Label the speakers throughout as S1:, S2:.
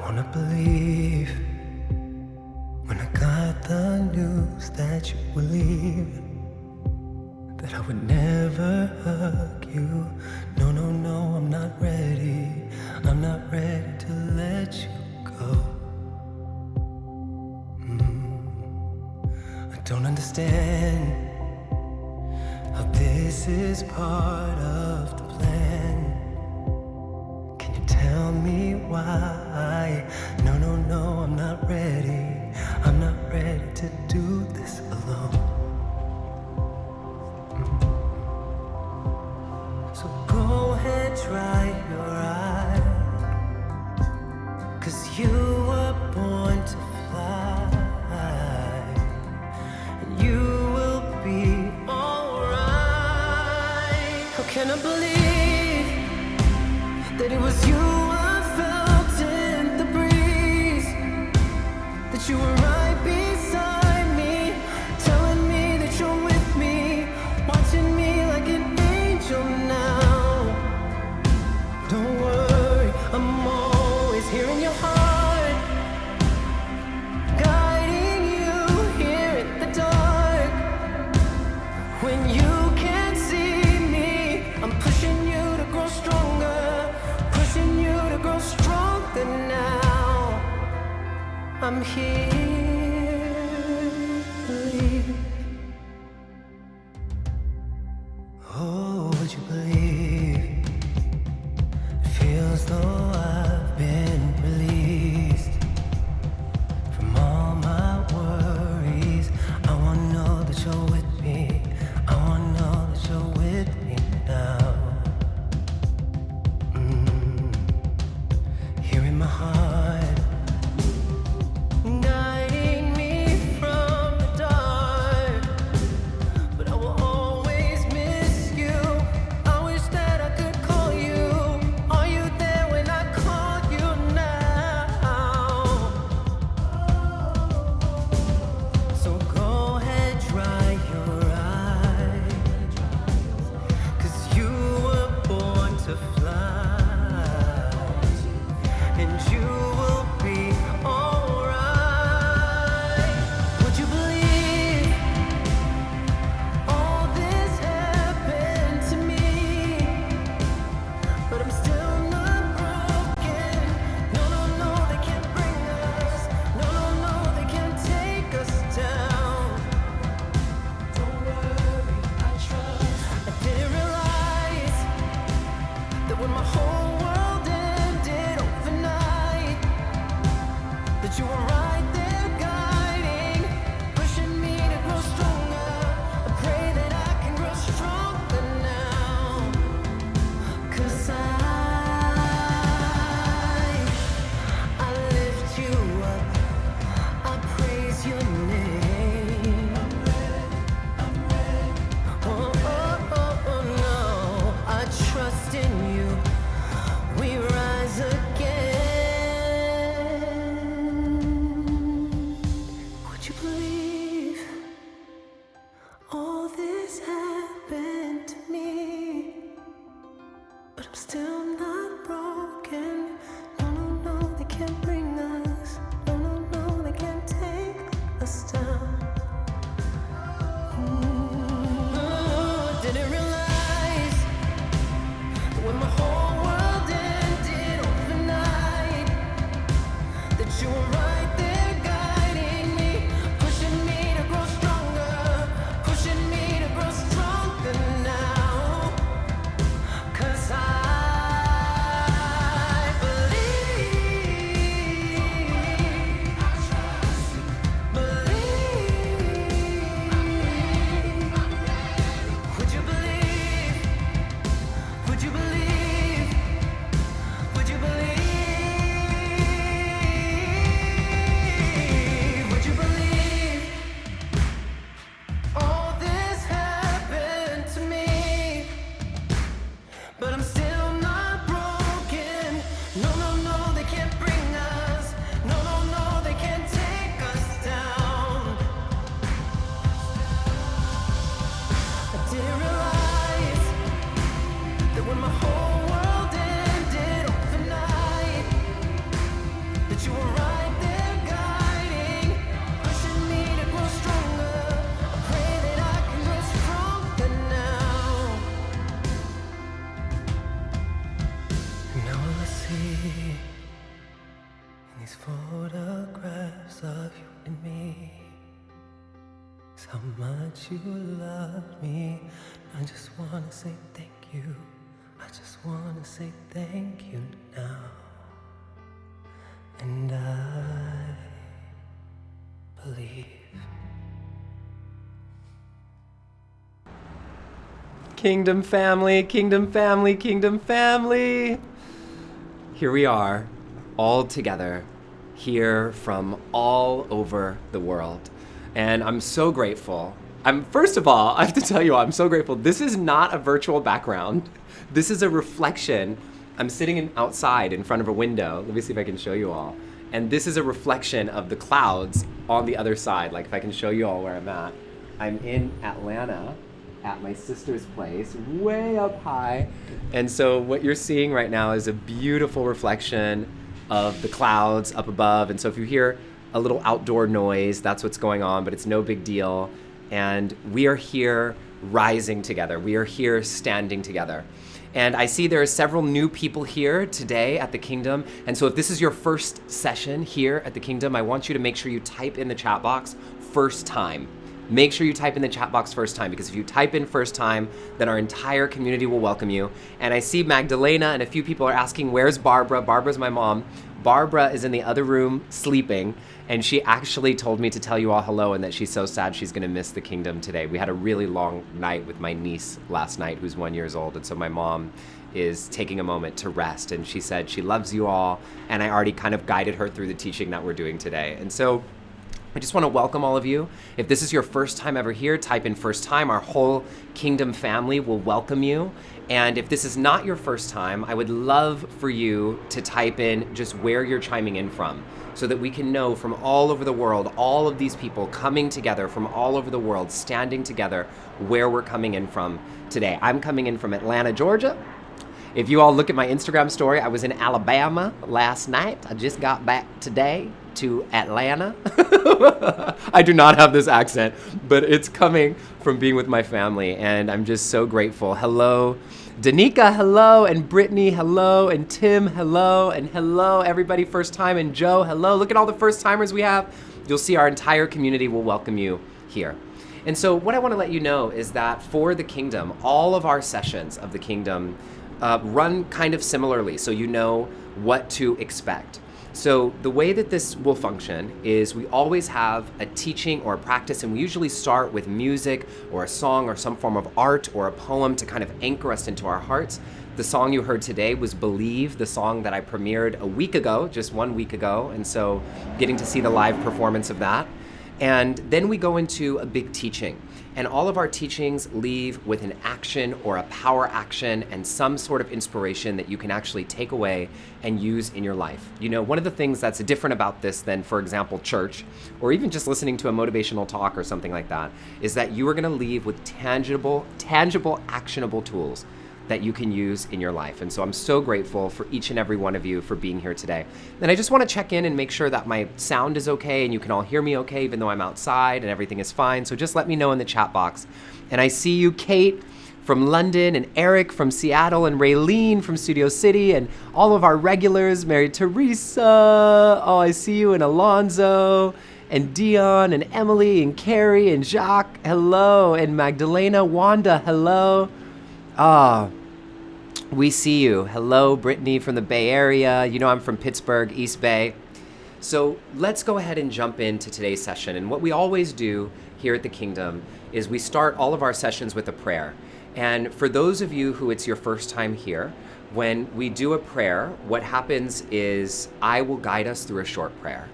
S1: wanna believe when I got the news that you would leave, that I would never hug you. No, no, no, I'm not ready. I'm not ready to let you go. I don't understand how this is part of the plan. Can you tell me why? No, no, no, I'm not ready. I'm not ready to do this alone. So go ahead, dry your eyes, 'cause you were born to fly, and you will be alright. How can I believe that it was you I felt in the breeze, that you were right beside me, telling me that you're with me, watching me like an angel now. Don't worry, I'm always here in your heart, guiding you here in the dark. When you can't see me, I'm pushing you to grow stronger, pushing you to grow stronger now. I'm here, believe. Oh, would you believe? It feels though I've been released from all my worries. I wanna know that you're with me. I wanna know that you're with me now. Here in my heart, guiding me from the dark. But I will always miss you. I wish that I could call you. Are you there when I call you now? So go ahead, dry your eyes, 'cause you were born to fly, and you will be alright. Would you believe all this happened to me? But I'm still not broken. No, no, no, they can't bring us. No, no, no, they can't take us down. Don't worry, I trust. I didn't realize that when my whole world ended overnight, that you were right there guiding, pushing me to grow stronger. I pray that I can grow stronger now, 'cause I lift you up, I praise your name. Oh, oh, oh, oh, no, I trust in you. We rise again. Would you believe all this happened to me? But I'm still not broken. No, no, no, they can't bring us. No, no, no, they can't take us down. Didn't realize that when my whole world ended overnight, that you were right there guiding me, pushing me to grow stronger, pushing me to grow stronger now. 'Cause I these photographs of you and me. It's how much you love me. I just wanna say thank you. I just wanna say thank you now. And I believe. Kingdom family, kingdom family, kingdom family. Here we are, all together, here from all over the world. And I'm so grateful. First of all, I have to tell you, I'm so grateful. This is not a virtual background. This is a reflection. I'm sitting outside in front of a window. Let me see if I can show you all. And this is a reflection of the clouds on the other side. Like if I can show you all where I'm at. I'm in Atlanta at my sister's place, way up high. And so what you're seeing right now is a beautiful reflection of the clouds up above. And so if you hear a little outdoor noise, that's what's going on, but it's no big deal. And we are here rising together. We are here standing together. And I see there are several new people here today at the Kingdom. And so if this is your first session here at the Kingdom, I want you to make sure you type in the chat box, first time. Make sure you type in the chat box first time, because if you type in first time, then our entire community will welcome you. And I see Magdalena and a few people are asking, where's Barbara? Barbara's my mom. Barbara is in the other room sleeping, and she actually told me to tell you all hello and that she's so sad she's gonna miss the Kingdom today. We had a really long night with my niece last night, who's 1 year old, and so my mom is taking a moment to rest, and she said she loves you all, and I already kind of guided her through the teaching that we're doing today. And so I just want to welcome all of you. If this is your first time ever here, type in first time. Our whole Kingdom family will welcome you. And if this is not your first time, I would love for you to type in just where you're chiming in from, so that we can know from all over the world, all of these people coming together from all over the world, standing together, where we're coming in from today. I'm coming in from Atlanta, Georgia. If you all look at my Instagram story, I was in Alabama last night. I just got back today to Atlanta. I do not have this accent, but it's coming from being with my family, and I'm just so grateful. Hello, Danica, hello, and Brittany, hello, and Tim, hello, and hello, everybody first time, and Joe, hello. Look at all the first timers we have. You'll see our entire community will welcome you here. And so what I want to let you know is that for the Kingdom, all of our sessions of the Kingdom run kind of similarly, so you know what to expect. So the way that this will function is we always have a teaching or a practice, and we usually start with music or a song or some form of art or a poem to kind of anchor us into our hearts. The song you heard today was Believe, the song that I premiered a week ago, just 1 week ago, and so getting to see the live performance of that. And then we go into a big teaching. And all of our teachings leave with an action or a power action and some sort of inspiration that you can actually take away and use in your life. You know, one of the things that's different about this than, for example, church, or even just listening to a motivational talk or something like that, is that you are gonna leave with tangible, actionable tools that you can use in your life. And so I'm so grateful for each and every one of you for being here today. And I just want to check in and make sure that my sound is okay and you can all hear me okay, even though I'm outside and everything is fine. So just let me know in the chat box. And I see you, Kate from London, and Eric from Seattle, and Raylene from Studio City, and all of our regulars, Mary Teresa, oh, I see you, and Alonzo, and Dion, and Emily, and Carrie, and Jacques, hello, and Magdalena, Wanda, hello. We see you. Hello, Brittany from the Bay Area. You know I'm from Pittsburgh, East Bay. So let's go ahead and jump into today's session. And what we always do here at the Kingdom is we start all of our sessions with a prayer. And for those of you who it's your first time here, when we do a prayer, what happens is I will guide us through a short prayer.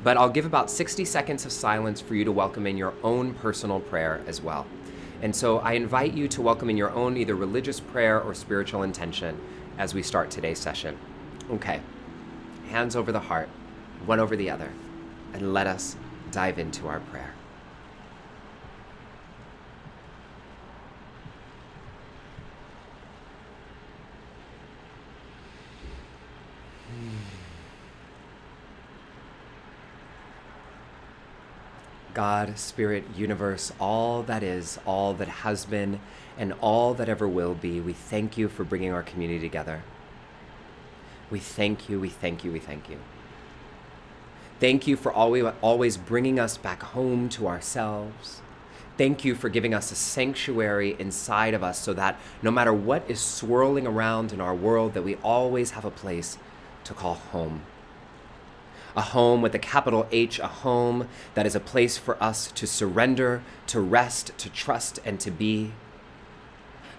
S1: But I'll give about 60 seconds of silence for you to welcome in your own personal prayer as well. And so I invite you to welcome in your own either religious prayer or spiritual intention as we start today's session. Okay, hands over the heart, one over the other, and let us dive into our prayer. God, Spirit, Universe, all that is, all that has been, and all that ever will be, we thank you for bringing our community together. We thank you, we thank you, we thank you.
S2: Thank you for always bringing us back home to ourselves. Thank you for giving us a sanctuary inside of us so that no matter what is swirling around in our world, that we always have a place to call home. A home with a capital H, a home that is a place for us to surrender, to rest, to trust, and to be.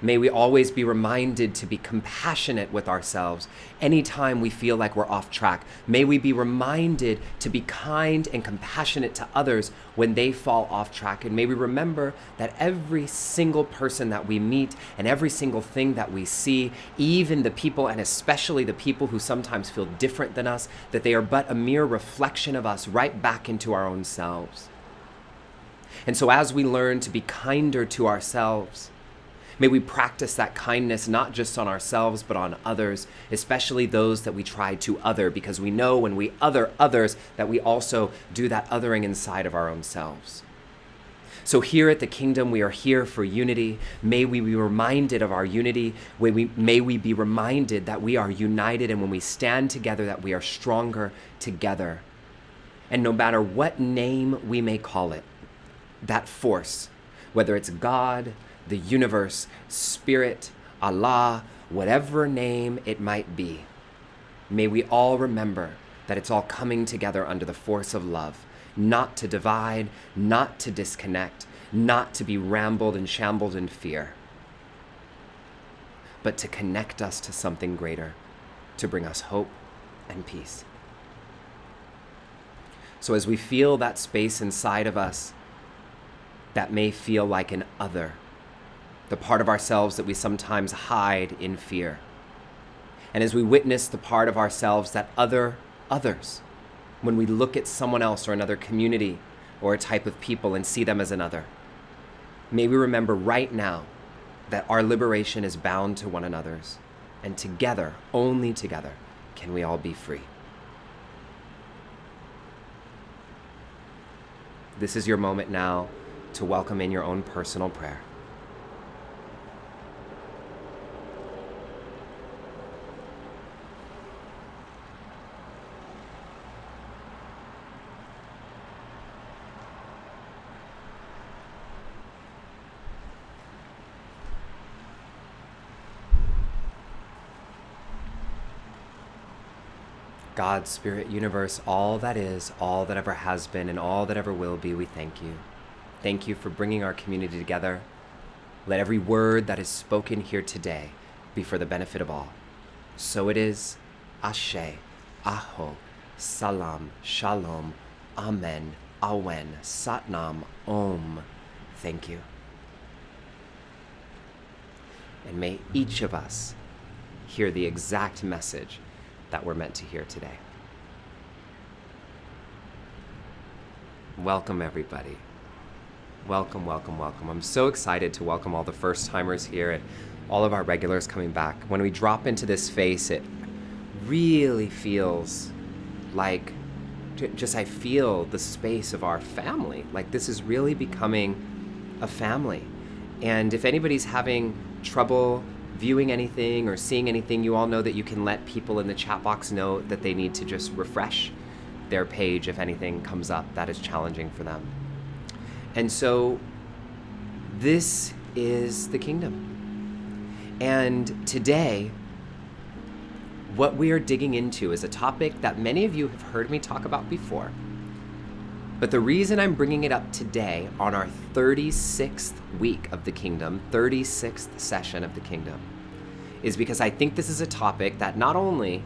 S2: May we always be reminded to be compassionate with ourselves anytime we feel like we're off track. May we be reminded to be kind and compassionate to others when they fall off track. And may we remember that every single person that we meet and every single thing that we see, even the people and especially the people who sometimes feel different than us, that they are but a mere reflection of us right back into our own selves. And so as we learn to be kinder to ourselves, may we practice that kindness not just on ourselves, but on others, especially those that we try to other, because we know when we other others that we also do that othering inside of our own selves. So here at the Kingdom, we are here for unity. May we be reminded of our unity. May we be reminded that we are united, and when we stand together, that we are stronger together. And no matter what name we may call it, that force, whether it's God, the universe, spirit, Allah, whatever name it might be, may we all remember that it's all coming together under the force of love, not to divide, not to disconnect, not to be rambled and shambled in fear, but to connect us to something greater, to bring us hope and peace. So as we feel that space inside of us that may feel like an other, the part of ourselves that we sometimes hide in fear. And as we witness the part of ourselves that others, when we look at someone else or another community or a type of people and see them as another, may we remember right now that our liberation is bound to one another's, and together, only together, can we all be free. This is your moment now to welcome in your own personal prayer. God, Spirit, Universe, all that is, all that ever has been, and all that ever will be, we thank you. Thank you for bringing our community together. Let every word that is spoken here today be for the benefit of all. So it is. Ashe, Aho, Salam, Shalom, Amen, Awen, Satnam, Om. Thank you. And may each of us hear the exact message that we're meant to hear today. Welcome, everybody. Welcome, welcome, welcome. I'm so excited to welcome all the first-timers here and all of our regulars coming back. When we drop into this space, it really feels like I feel the space of our family. Like this is really becoming a family. And if anybody's having trouble viewing anything or seeing anything, you all know that you can let people in the chat box know that they need to just refresh their page if anything comes up that is challenging for them. And so this is the Kingdom. And today, what we are digging into is a topic that many of you have heard me talk about before. But the reason I'm bringing it up today on our 36th week of the Kingdom, 36th session of the Kingdom, is because I think this is a topic that not only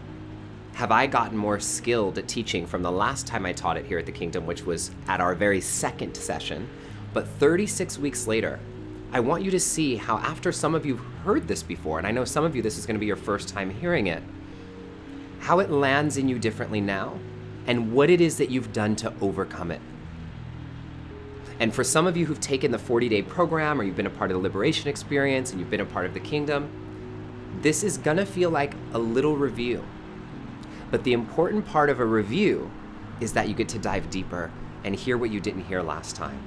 S2: have I gotten more skilled at teaching from the last time I taught it here at the Kingdom, which was at our very second session, but 36 weeks later, I want you to see how after some of you heard this before, and I know some of you this is going to be your first time hearing it, how it lands in you differently now, and what it is that you've done to overcome it. And for some of you who've taken the 40-day program, or you've been a part of the Liberation Experience, and you've been a part of the Kingdom, this is gonna feel like a little review. But the important part of a review is that you get to dive deeper and hear what you didn't hear last time.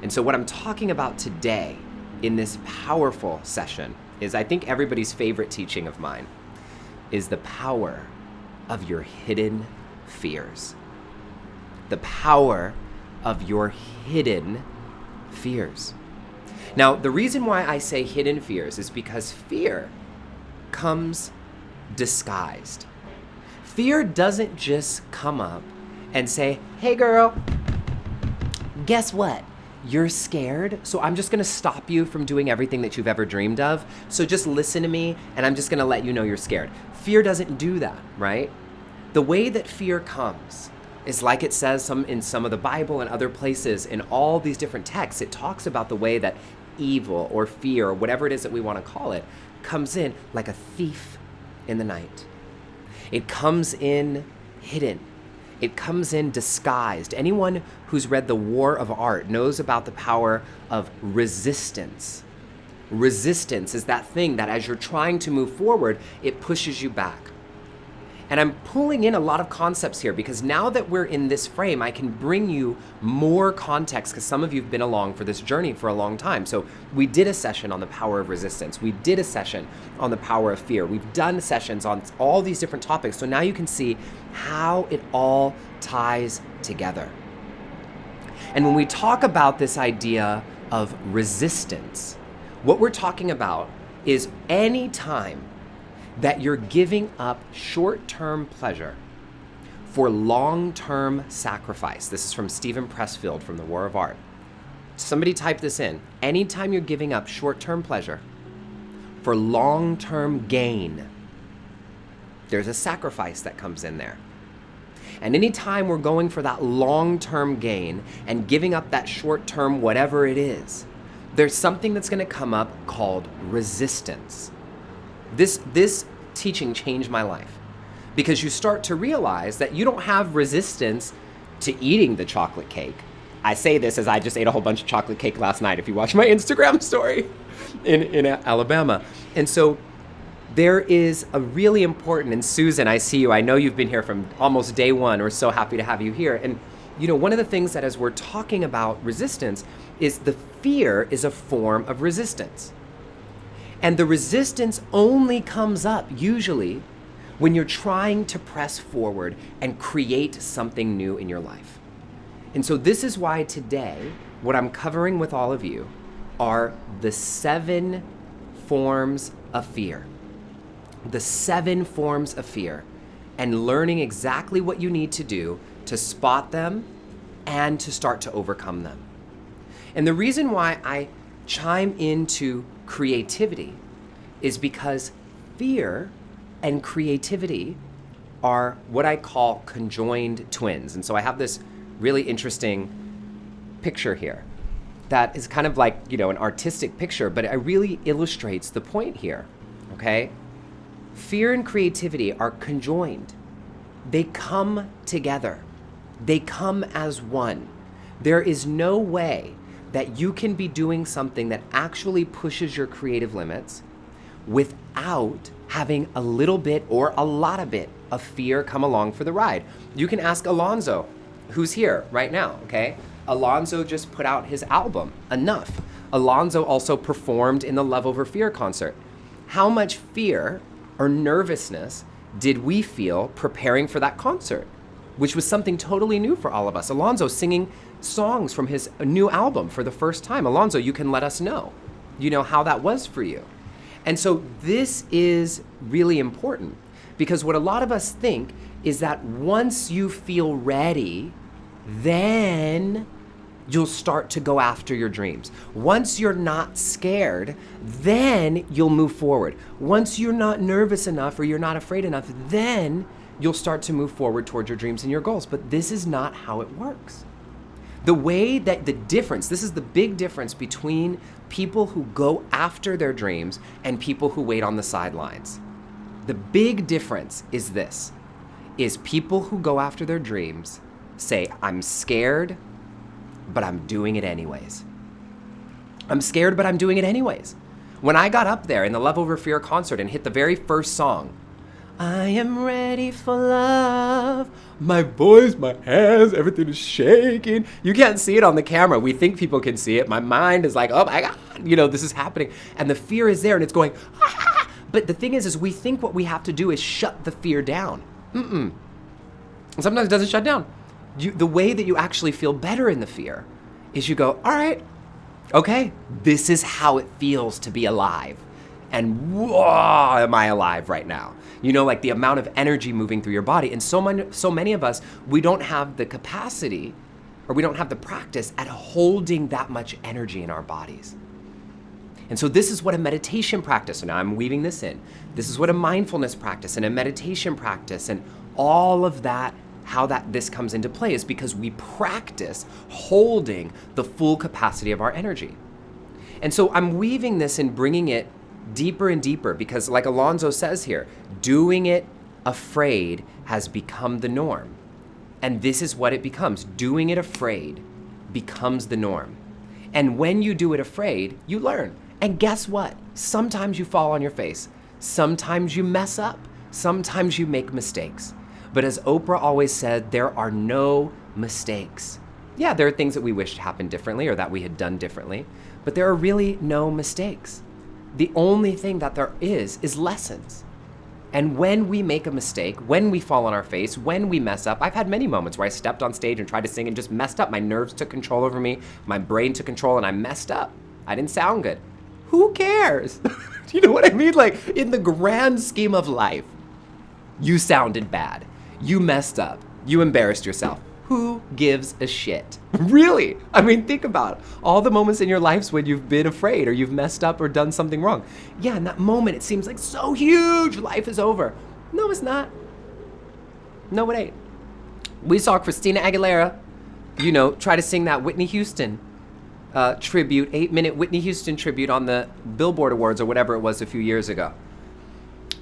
S2: And so what I'm talking about today in this powerful session is, I think everybody's favorite teaching of mine, is the power of your hidden fears. the power of your hidden fears. Now, the reason why I say hidden fears is because fear comes disguised. Fear doesn't just come up and say, hey girl, guess what? You're scared, so I'm just gonna stop you from doing everything that you've ever dreamed of. So just listen to me, and I'm just gonna let you know you're scared. Fear doesn't do that, right? The way that fear comes is like it says in some of the Bible and other places, in all these different texts, it talks about the way that evil or fear, or whatever it is that we wanna call it, comes in like a thief in the night. It comes in hidden. It comes in disguised. Anyone who's read The War of Art knows about the power of resistance. Resistance is that thing that as you're trying to move forward, it pushes you back. And I'm pulling in a lot of concepts here because now that we're in this frame, I can bring you more context because some of you have been along for this journey for a long time. So we did a session on the power of resistance. We did a session on the power of fear. We've done sessions on all these different topics. So now you can see how it all ties together. And when we talk about this idea of resistance, what we're talking about is any time that you're giving up short-term pleasure for long-term sacrifice. This is from Stephen Pressfield from The War of Art. Somebody type this in. Anytime you're giving up short-term pleasure for long-term gain, there's a sacrifice that comes in there. And anytime we're going for that long-term gain and giving up that short-term whatever it is, there's something that's going to come up called resistance. This teaching changed my life because you start to realize that you don't have resistance to eating the chocolate cake. I say this as I just ate a whole bunch of chocolate cake last night, if you watch my Instagram story in Alabama. And so there is a really important, and Susan, I see you. I know you've been here from almost day one. We're so happy to have you here. And you know, one of the things that as we're talking about resistance is the fear is a form of resistance. And the resistance only comes up usually when you're trying to press forward and create something new in your life. And so this is why today, what I'm covering with all of you are the 7 forms of fear. The 7 forms of fear, and learning exactly what you need to do to spot them and to start to overcome them. And the reason why I chime into creativity is because fear and creativity are what I call conjoined twins. And so I have this really interesting picture here that is kind of like, you know, an artistic picture, but it really illustrates the point here, okay? Fear and creativity are conjoined. They come together. They come as one. There is no way that you can be doing something that actually pushes your creative limits without having a little bit or a lot of bit of fear come along for the ride. You can ask Alonzo, who's here right now, okay? Alonzo just put out his album, Enough. Alonzo also performed in the Love Over Fear concert. How much fear or nervousness did we feel preparing for that concert, which was something totally new for all of us? Alonzo singing songs from his new album for the first time. Alonzo, you can let us know, how that was for you. And so this is really important because what a lot of us think is that once you feel ready, then you'll start to go after your dreams. Once you're not scared, then you'll move forward. Once you're not nervous enough or you're not afraid enough, then you'll start to move forward towards your dreams and your goals. But this is not how it works. The way that this is the big difference between people who go after their dreams and people who wait on the sidelines. The big difference is this, is people who go after their dreams say, I'm scared, but I'm doing it anyways. I'm scared, but I'm doing it anyways. When I got up there in the Love Over Fear concert and hit the very first song, I am ready for love. My voice, my hands, everything is shaking. You can't see it on the camera. We think people can see it. My mind is like, oh my God, this is happening. And the fear is there and it's going, ah. But the thing is we think what we have to do is shut the fear down. And sometimes it doesn't shut down. The way that you actually feel better in the fear is you go, all right, okay, this is how it feels to be alive. And whoa, am I alive right now? You know, like the amount of energy moving through your body. And so many of us, we don't have the capacity or we don't have the practice at holding that much energy in our bodies. And so this is what a meditation practice, so now I'm weaving this in. This is what a mindfulness practice and a meditation practice and all of that, how this comes into play is because we practice holding the full capacity of our energy. And so I'm weaving this and bringing it deeper and deeper because like Alonzo says here, doing it afraid has become the norm. And this is what it becomes. Doing it afraid becomes the norm. And when you do it afraid, you learn. And guess what? Sometimes you fall on your face. Sometimes you mess up. Sometimes you make mistakes. But as Oprah always said, there are no mistakes. Yeah, there are things that we wish happened differently or that we had done differently, but there are really no mistakes. The only thing that there is lessons. And when we make a mistake, when we fall on our face, when we mess up, I've had many moments where I stepped on stage and tried to sing and just messed up. My nerves took control over me, my brain took control, and I messed up. I didn't sound good. Who cares? You know what I mean? Like, in the grand scheme of life, you sounded bad. You messed up. You embarrassed yourself. Who gives a shit? Really? I mean, think about it. All the moments in your lives when you've been afraid or you've messed up or done something wrong. Yeah, in that moment, it seems like so huge. Life is over. No, it's not. No, it ain't. We saw Christina Aguilera, you know, try to sing that Whitney Houston tribute, 8-minute Whitney Houston tribute on the Billboard Awards or whatever it was a few years ago.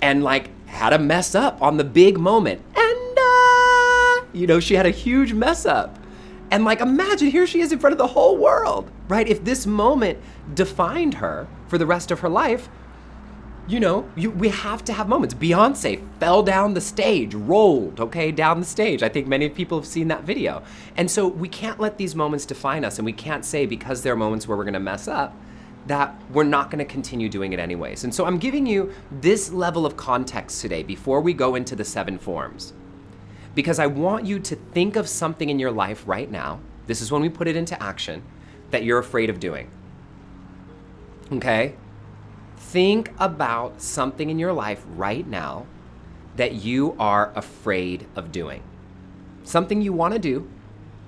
S2: And like had a mess up on the big moment. You know, she had a huge mess up. And like, imagine here she is in front of the whole world, right? If this moment defined her for the rest of her life, you know, we have to have moments. Beyonce fell down the stage, rolled, okay, down the stage. I think many people have seen that video. And so we can't let these moments define us. And we can't say because there are moments where we're gonna mess up, that we're not gonna continue doing it anyways. And so I'm giving you this level of context today before we go into the 7 forms. Because I want you to think of something in your life right now, this is when we put it into action, that you're afraid of doing. Okay? Think about something in your life right now that you are afraid of doing. Something you want to do,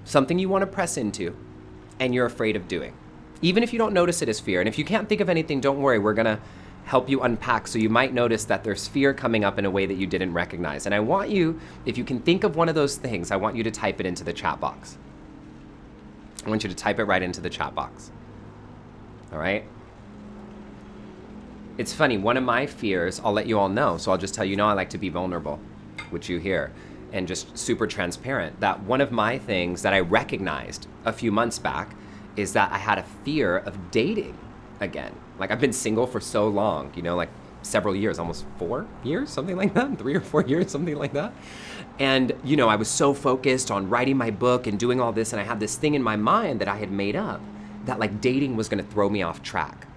S2: something you want to press into, and you're afraid of doing. Even if you don't notice it as fear. And if you can't think of anything, don't worry, we're going to help you unpack. So you might notice that there's fear coming up in a way that you didn't recognize. And I want you, if you can think of one of those things, I want you to type it into the chat box. I want you to type it right into the chat box. All right? It's funny, one of my fears, I'll let you all know, so I'll just tell you, I like to be vulnerable, which you hear, and just super transparent, that one of my things that I recognized a few months back is that I had a fear of dating again. Like I've been single for so long, you know, like several years, almost 4 years, something like that, 3 or 4 years, something like that. And, you know, I was so focused on writing my book and doing all this, and I had this thing in my mind that I had made up that like dating was gonna throw me off track,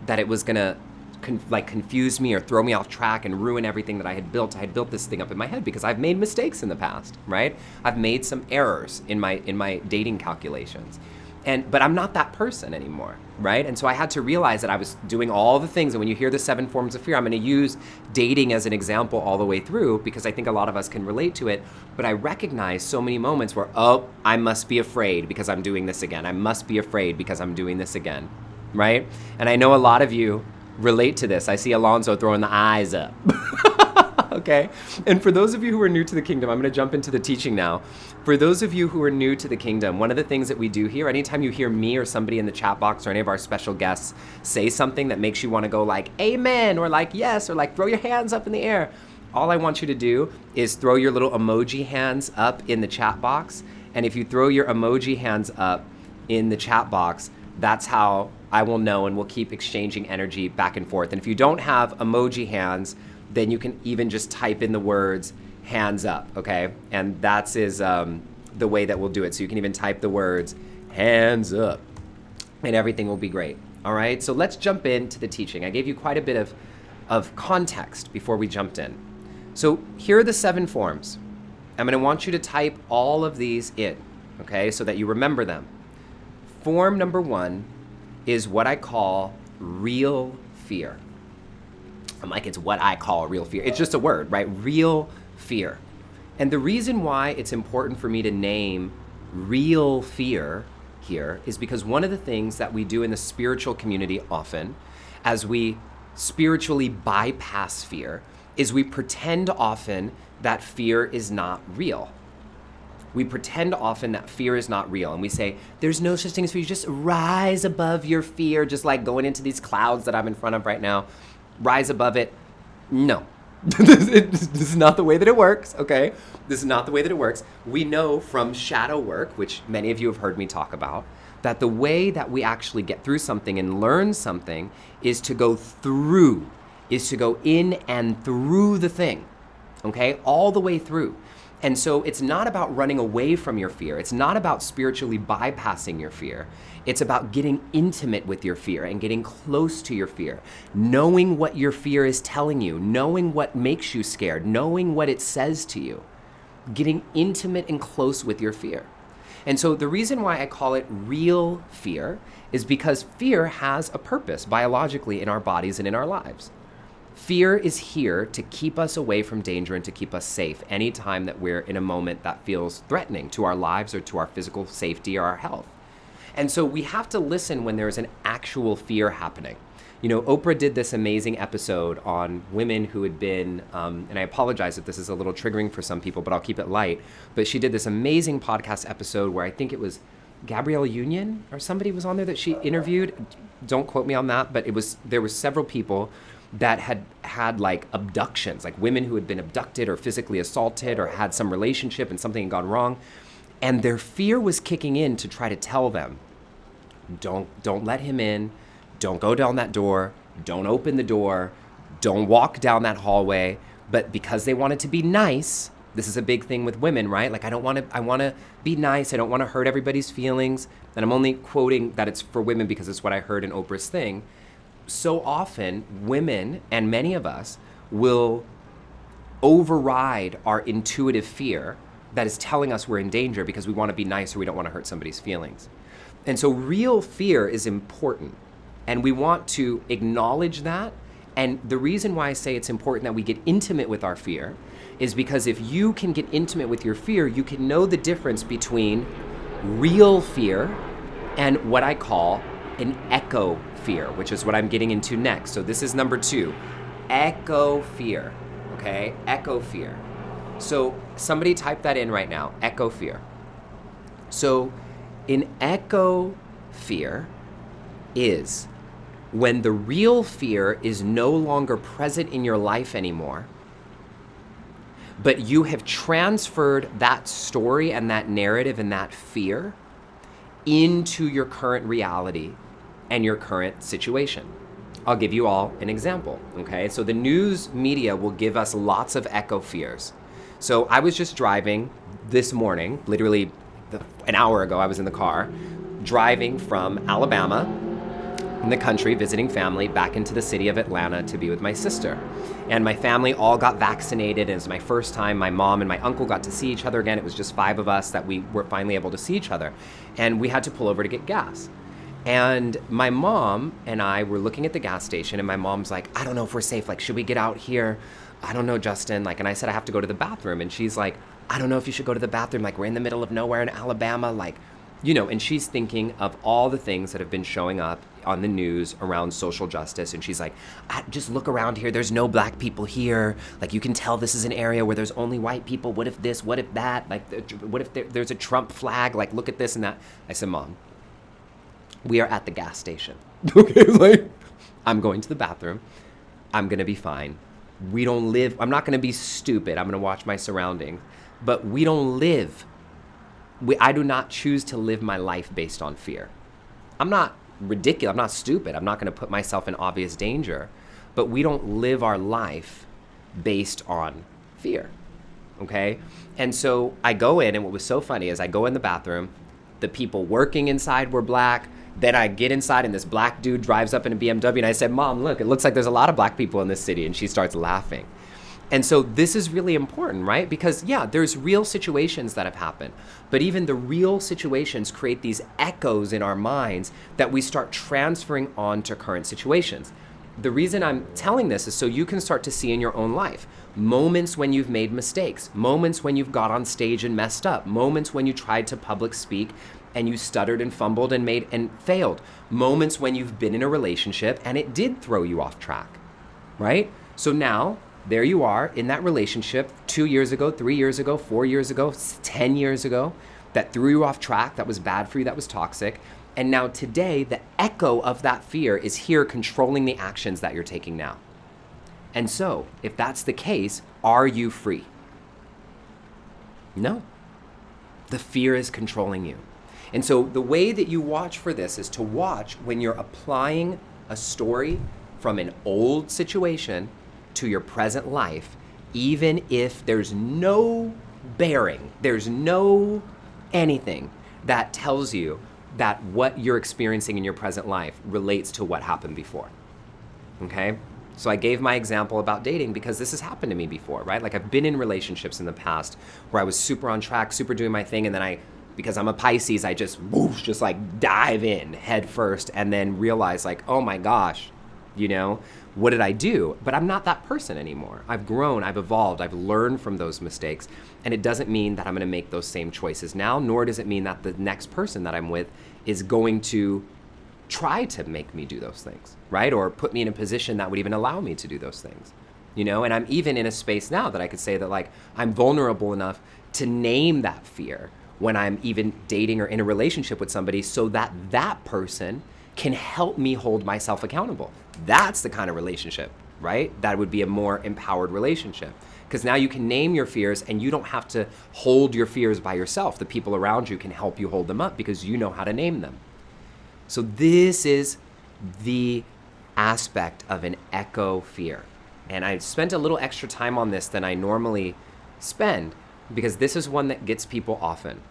S2: that it was gonna confuse me or throw me off track and ruin everything that I had built. I had built this thing up in my head because I've made mistakes in the past, right? I've made some errors in my dating calculations. But I'm not that person anymore, right? And so I had to realize that I was doing all the things, and when you hear the 7 forms of fear, I'm gonna use dating as an example all the way through because I think a lot of us can relate to it, but I recognize so many moments where, oh, I must be afraid because I'm doing this again. I must be afraid because I'm doing this again, right? And I know a lot of you relate to this. I see Alonzo throwing the eyes up. Okay? And for those of you who are new to the kingdom, I'm going to jump into the teaching now. For those of you who are new to the kingdom, one of the things that we do here, anytime you hear me or somebody in the chat box or any of our special guests say something that makes you want to go like, amen, or like, yes, or like, throw your hands up in the air, all I want you to do is throw your little emoji hands up in the chat box. And if you throw your emoji hands up in the chat box, that's how I will know, and we'll keep exchanging energy back and forth. And if you don't have emoji hands, then you can even just type in the words hands up, okay? And that's the way that we'll do it. So you can even type the words hands up and everything will be great, all right? So let's jump into the teaching. I gave you quite a bit of context before we jumped in. So here are the 7 forms. I'm going to want you to type all of these in, okay, so that you remember them. Form number 1 is what I call real fear. I'm like, it's what I call real fear. It's just a word, right? Real fear. And the reason why it's important for me to name real fear here is because one of the things that we do in the spiritual community often, as we spiritually bypass fear, is we pretend often that fear is not real. We pretend often that fear is not real, and we say, there's no such thing as fear. You just rise above your fear, just like going into these clouds that I'm in front of right now. Rise above it. No. This is not the way that it works, okay? This is not the way that it works. We know from shadow work, which many of you have heard me talk about, that the way that we actually get through something and learn something is to go through, is to go in and through the thing, okay? All the way through. And so it's not about running away from your fear. It's not about spiritually bypassing your fear. It's about getting intimate with your fear and getting close to your fear, knowing what your fear is telling you, knowing what makes you scared, knowing what it says to you, getting intimate and close with your fear. And so the reason why I call it real fear is because fear has a purpose biologically in our bodies and in our lives. Fear is here to keep us away from danger and to keep us safe anytime that we're in a moment that feels threatening to our lives or to our physical safety or our health. And so we have to listen when there's an actual fear happening. You know, Oprah did this amazing episode on women who had been, and I apologize if this is a little triggering for some people, but I'll keep it light. But she did this amazing podcast episode where I think it was Gabrielle Union or somebody was on there that she interviewed. Don't quote me on that, but there were several people that had like abductions, like women who had been abducted or physically assaulted or had some relationship and something had gone wrong. And their fear was kicking in to try to tell them, don't let him in, don't go down that door, don't open the door, don't walk down that hallway. But because they wanted to be nice, this is a big thing with women, right? Like I want to be nice, I don't want to hurt everybody's feelings. And I'm only quoting that it's for women because it's what I heard in Oprah's thing. So often women and many of us will override our intuitive fear that is telling us we're in danger because we want to be nice or we don't want to hurt somebody's feelings. And so real fear is important, and we want to acknowledge that. And the reason why I say it's important that we get intimate with our fear is because if you can get intimate with your fear, you can know the difference between real fear and what I call an echo fear, which is what I'm getting into next. So this is number 2, echo fear, okay? Echo fear. So somebody type that in right now, echo fear. So an echo fear is when the real fear is no longer present in your life anymore, but you have transferred that story and that narrative and that fear into your current reality and your current situation. I'll give you all an example, okay? So the news media will give us lots of echo fears. So I was just driving this morning, literally an hour ago, I was in the car, driving from Alabama in the country, visiting family, back into the city of Atlanta to be with my sister. And my family all got vaccinated. It was my first time. My mom and my uncle got to see each other again. It was just 5 of us that we were finally able to see each other. And we had to pull over to get gas. And my mom and I were looking at the gas station, and my mom's like, I don't know if we're safe. Like, should we get out here? I don't know, Justin. Like, and I said, I have to go to the bathroom. And she's like, I don't know if you should go to the bathroom. Like, we're in the middle of nowhere in Alabama. Like, you know, and she's thinking of all the things that have been showing up on the news around social justice. And she's like, just look around here. There's no black people here. Like, you can tell this is an area where there's only white people. What if this? What if that? Like, what if there's a Trump flag? Like, look at this and that. I said, Mom, we are at the gas station. Okay, like, I'm going to the bathroom. I'm going to be fine. We don't live, I'm not going to be stupid. I'm going to watch my surroundings. But we don't live. I do not choose to live my life based on fear. I'm not ridiculous. I'm not stupid. I'm not going to put myself in obvious danger. But we don't live our life based on fear. Okay? And so I go in, and what was so funny is I go in the bathroom. The people working inside were black. Then I get inside, and this black dude drives up in a BMW, and I said, Mom, look, it looks like there's a lot of black people in this city. And she starts laughing. And so this is really important, right? Because yeah, there's real situations that have happened, but even the real situations create these echoes in our minds that we start transferring on to current situations. The reason I'm telling this is so you can start to see in your own life moments when you've made mistakes, moments when you've got on stage and messed up, moments when you tried to public speak and you stuttered and fumbled and made and failed, moments when you've been in a relationship and it did throw you off track, right? So now there you are in that relationship 2 years ago, 3 years ago, 4 years ago, 10 years ago, that threw you off track, that was bad for you, that was toxic. And now today, the echo of that fear is here controlling the actions that you're taking now. And so, if that's the case, are you free? No. The fear is controlling you. And so the way that you watch for this is to watch when you're applying a story from an old situation to your present life, even if there's no bearing, there's no anything that tells you that what you're experiencing in your present life relates to what happened before. Okay? So I gave my example about dating because this has happened to me before, right? Like I've been in relationships in the past where I was super on track, super doing my thing, and then because I'm a Pisces, I just like dive in head first and then realize like, oh my gosh, what did I do? But I'm not that person anymore. I've grown, I've evolved, I've learned from those mistakes. And it doesn't mean that I'm gonna make those same choices now, nor does it mean that the next person that I'm with is going to try to make me do those things, right? Or put me in a position that would even allow me to do those things, And I'm even in a space now that I could say that like, I'm vulnerable enough to name that fear when I'm even dating or in a relationship with somebody so that that person can help me hold myself accountable. That's the kind of relationship, right? That would be a more empowered relationship. Because now you can name your fears and you don't have to hold your fears by yourself. The people around you can help you hold them up because you know how to name them. So this is the aspect of an echo fear. And I spent a little extra time on this than I normally spend because this is one that gets people often.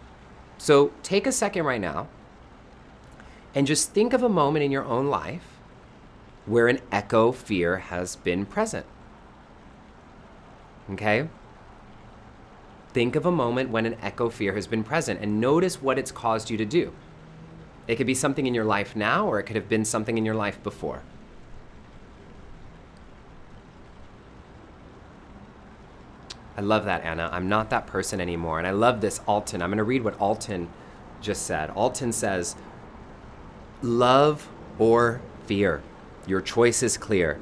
S2: So take a second right now and just think of a moment in your own life where an echo fear has been present. Okay? Think of a moment when an echo fear has been present and notice what it's caused you to do. It could be something in your life now, or it could have been something in your life before. I love that, Anna. I'm not that person anymore. And I love this, Alton. I'm going to read what Alton just said. Alton says, love or fear. Your choice is clear.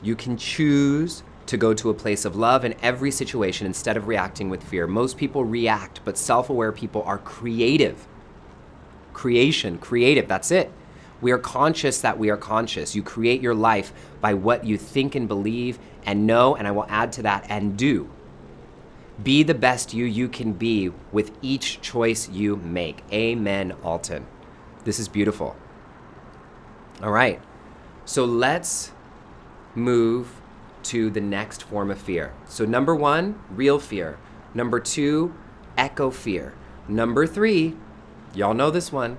S2: You can choose to go to a place of love in every situation instead of reacting with fear. Most people react, but self-aware people are creative. Creative, that's it. We are conscious that we are conscious. You create your life by what you think and believe and know, and I will add to that, and do. Be the best you can be with each choice you make. Amen, Alton. This is beautiful. All right, so let's move to the next form of fear. So number 1, real fear. Number 2, echo fear. Number 3, y'all know this one,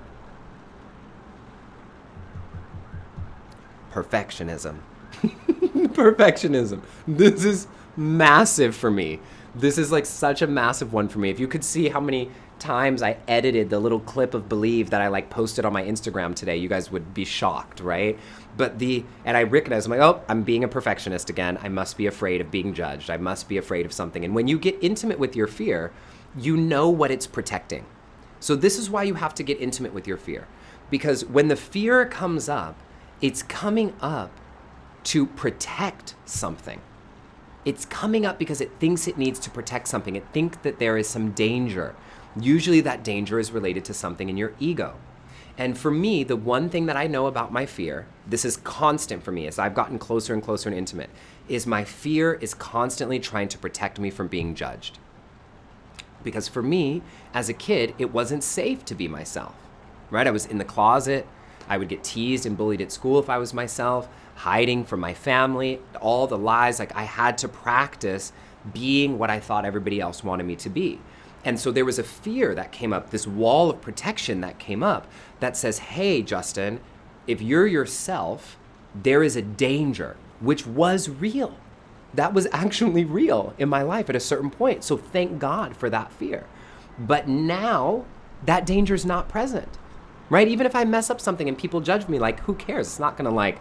S2: perfectionism. Perfectionism. This is massive for me. This is like such a massive one for me. If you could see how many times I edited the little clip of Believe that I like posted on my Instagram today, you guys would be shocked, right? And I recognize, I'm like, oh, I'm being a perfectionist again. I must be afraid of being judged. I must be afraid of something. And when you get intimate with your fear, you know what it's protecting. So this is why you have to get intimate with your fear. Because when the fear comes up, it's coming up to protect something. It's coming up because it thinks it needs to protect something. It thinks that there is some danger. Usually that danger is related to something in your ego. And for me, the one thing that I know about my fear, this is constant for me as I've gotten closer and closer and intimate, is my fear is constantly trying to protect me from being judged. Because for me, as a kid, it wasn't safe to be myself, right? I was in the closet. I would get teased and bullied at school if I was myself, hiding from my family, all the lies. Like I had to practice being what I thought everybody else wanted me to be. And so there was a fear that came up, this wall of protection that came up that says, hey, Justin, if you're yourself, there is a danger, which was real. That was actually real in my life at a certain point. So thank God for that fear. But now that danger is not present, right? Even if I mess up something and people judge me, like, who cares? It's not going to, like,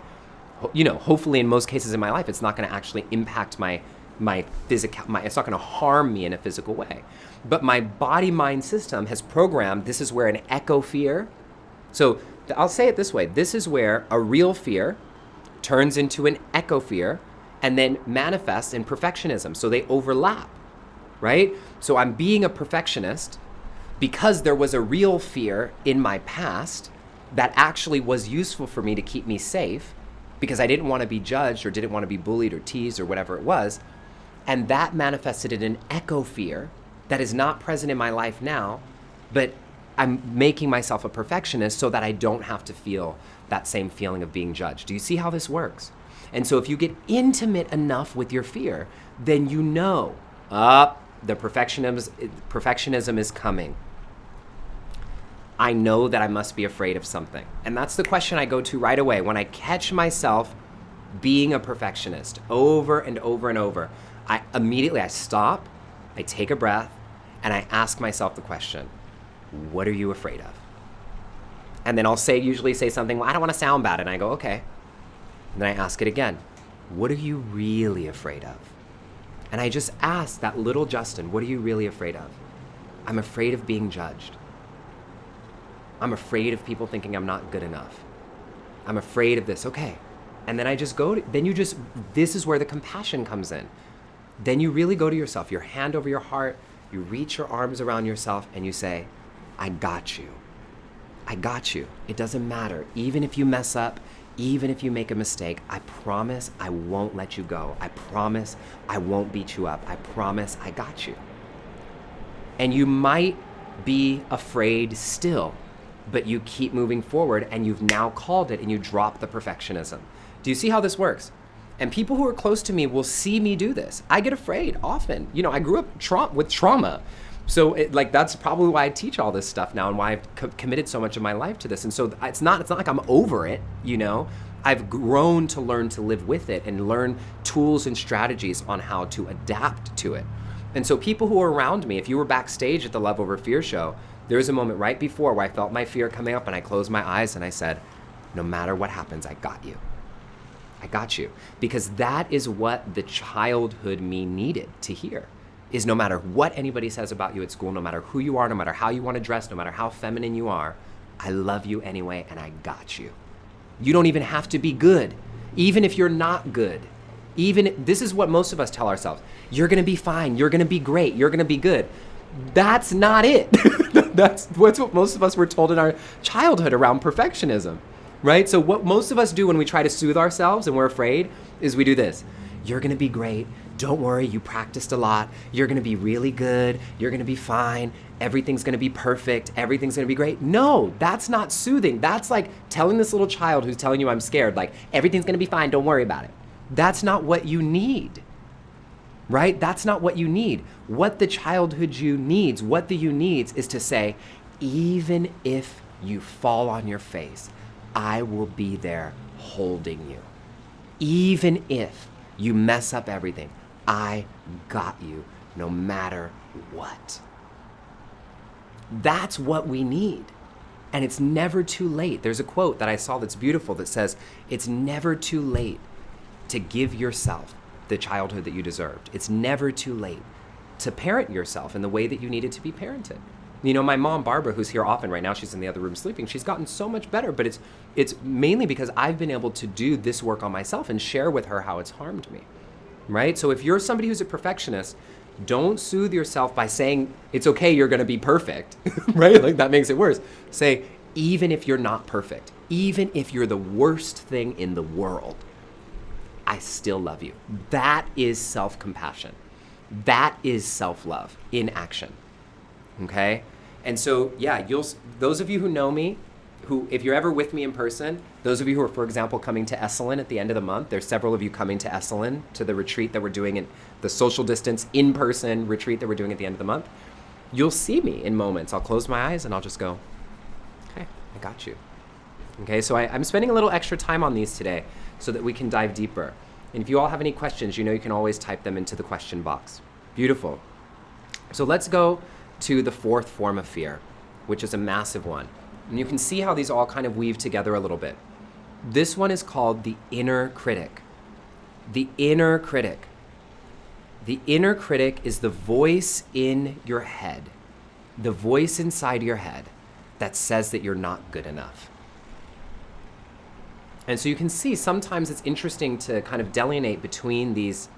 S2: hopefully in most cases in my life, it's not going to actually impact my physical, it's not going to harm me in a physical way. But my body-mind system has programmed, this is where an echo fear, so I'll say it this way, this is where a real fear turns into an echo fear and then manifests in perfectionism. So they overlap, right? So I'm being a perfectionist because there was a real fear in my past that actually was useful for me to keep me safe because I didn't want to be judged or didn't want to be bullied or teased or whatever it was. And that manifested in an echo fear that is not present in my life now, but I'm making myself a perfectionist so that I don't have to feel that same feeling of being judged. Do you see how this works? And so if you get intimate enough with your fear, then you know, the perfectionism is coming. I know that I must be afraid of something. And that's the question I go to right away. When I catch myself being a perfectionist over and over and over, I stop, I take a breath, and I ask myself the question, what are you afraid of? And then I'll usually say something, well, I don't want to sound bad. And I go, okay. And then I ask it again, what are you really afraid of? And I just ask that little Justin, what are you really afraid of? I'm afraid of being judged. I'm afraid of people thinking I'm not good enough. I'm afraid of this. Okay. And then I just this is where the compassion comes in. Then you really go to yourself, your hand over your heart, you reach your arms around yourself and you say, I got you. I got you. It doesn't matter. Even if you mess up, even if you make a mistake, I promise I won't let you go. I promise I won't beat you up. I promise I got you. And you might be afraid still, but you keep moving forward and you've now called it and you drop the perfectionism. Do you see how this works? And people who are close to me will see me do this. I get afraid often. I grew up with trauma. So that's probably why I teach all this stuff now and why I've committed so much of my life to this. And so it's not like I'm over it, I've grown to learn to live with it and learn tools and strategies on how to adapt to it. And so people who are around me, if you were backstage at the Love Over Fear show, there was a moment right before where I felt my fear coming up and I closed my eyes and I said, no matter what happens, I got you. I got you. Because that is what the childhood me needed to hear. Is no matter what anybody says about you at school, no matter who you are, no matter how you want to dress, no matter how feminine you are, I love you anyway and I got you. You don't even have to be good. Even if you're not good. This is what most of us tell ourselves. You're going to be fine. You're going to be great. You're going to be good. That's not it. That's what most of us were told in our childhood around perfectionism, right? So what most of us do when we try to soothe ourselves and we're afraid is we do this. You're going to be great. Don't worry, you practiced a lot. You're going to be really good. You're going to be fine. Everything's going to be perfect. Everything's going to be great. No, that's not soothing. That's like telling this little child who's telling you I'm scared, like, everything's going to be fine. Don't worry about it. That's not what you need, right? That's not what you need. What the childhood you needs is to say, even if you fall on your face, I will be there holding you. Even if you mess up everything, I got you no matter what. That's what we need. And it's never too late. There's a quote that I saw that's beautiful that says, it's never too late to give yourself the childhood that you deserved. It's never too late to parent yourself in the way that you needed to be parented. My mom, Barbara, who's here often right now, she's in the other room sleeping, she's gotten so much better, but it's mainly because I've been able to do this work on myself and share with her how it's harmed me, right? So if you're somebody who's a perfectionist, don't soothe yourself by saying, it's okay, you're gonna be perfect, right? Like that makes it worse. Say, even if you're not perfect, even if you're the worst thing in the world, I still love you. That is self-compassion. That is self-love in action, okay? And so, yeah, those of you who know me, if you're ever with me in person, those of you who are, for example, coming to Esalen at the end of the month, there's several of you coming to Esalen, to the retreat that we're doing, the social distance in-person retreat that we're doing at the end of the month. You'll see me in moments. I'll close my eyes and I'll just go, okay, I got you. Okay, so I'm spending a little extra time on these today so that we can dive deeper. And if you all have any questions, you know you can always type them into the question box. Beautiful. So let's go to the fourth form of fear, which is a massive one. And you can see how these all kind of weave together a little bit. This one is called the inner critic. The inner critic. The inner critic is the voice in your head, the voice inside your head that says that you're not good enough. And so you can see sometimes it's interesting to kind of delineate between these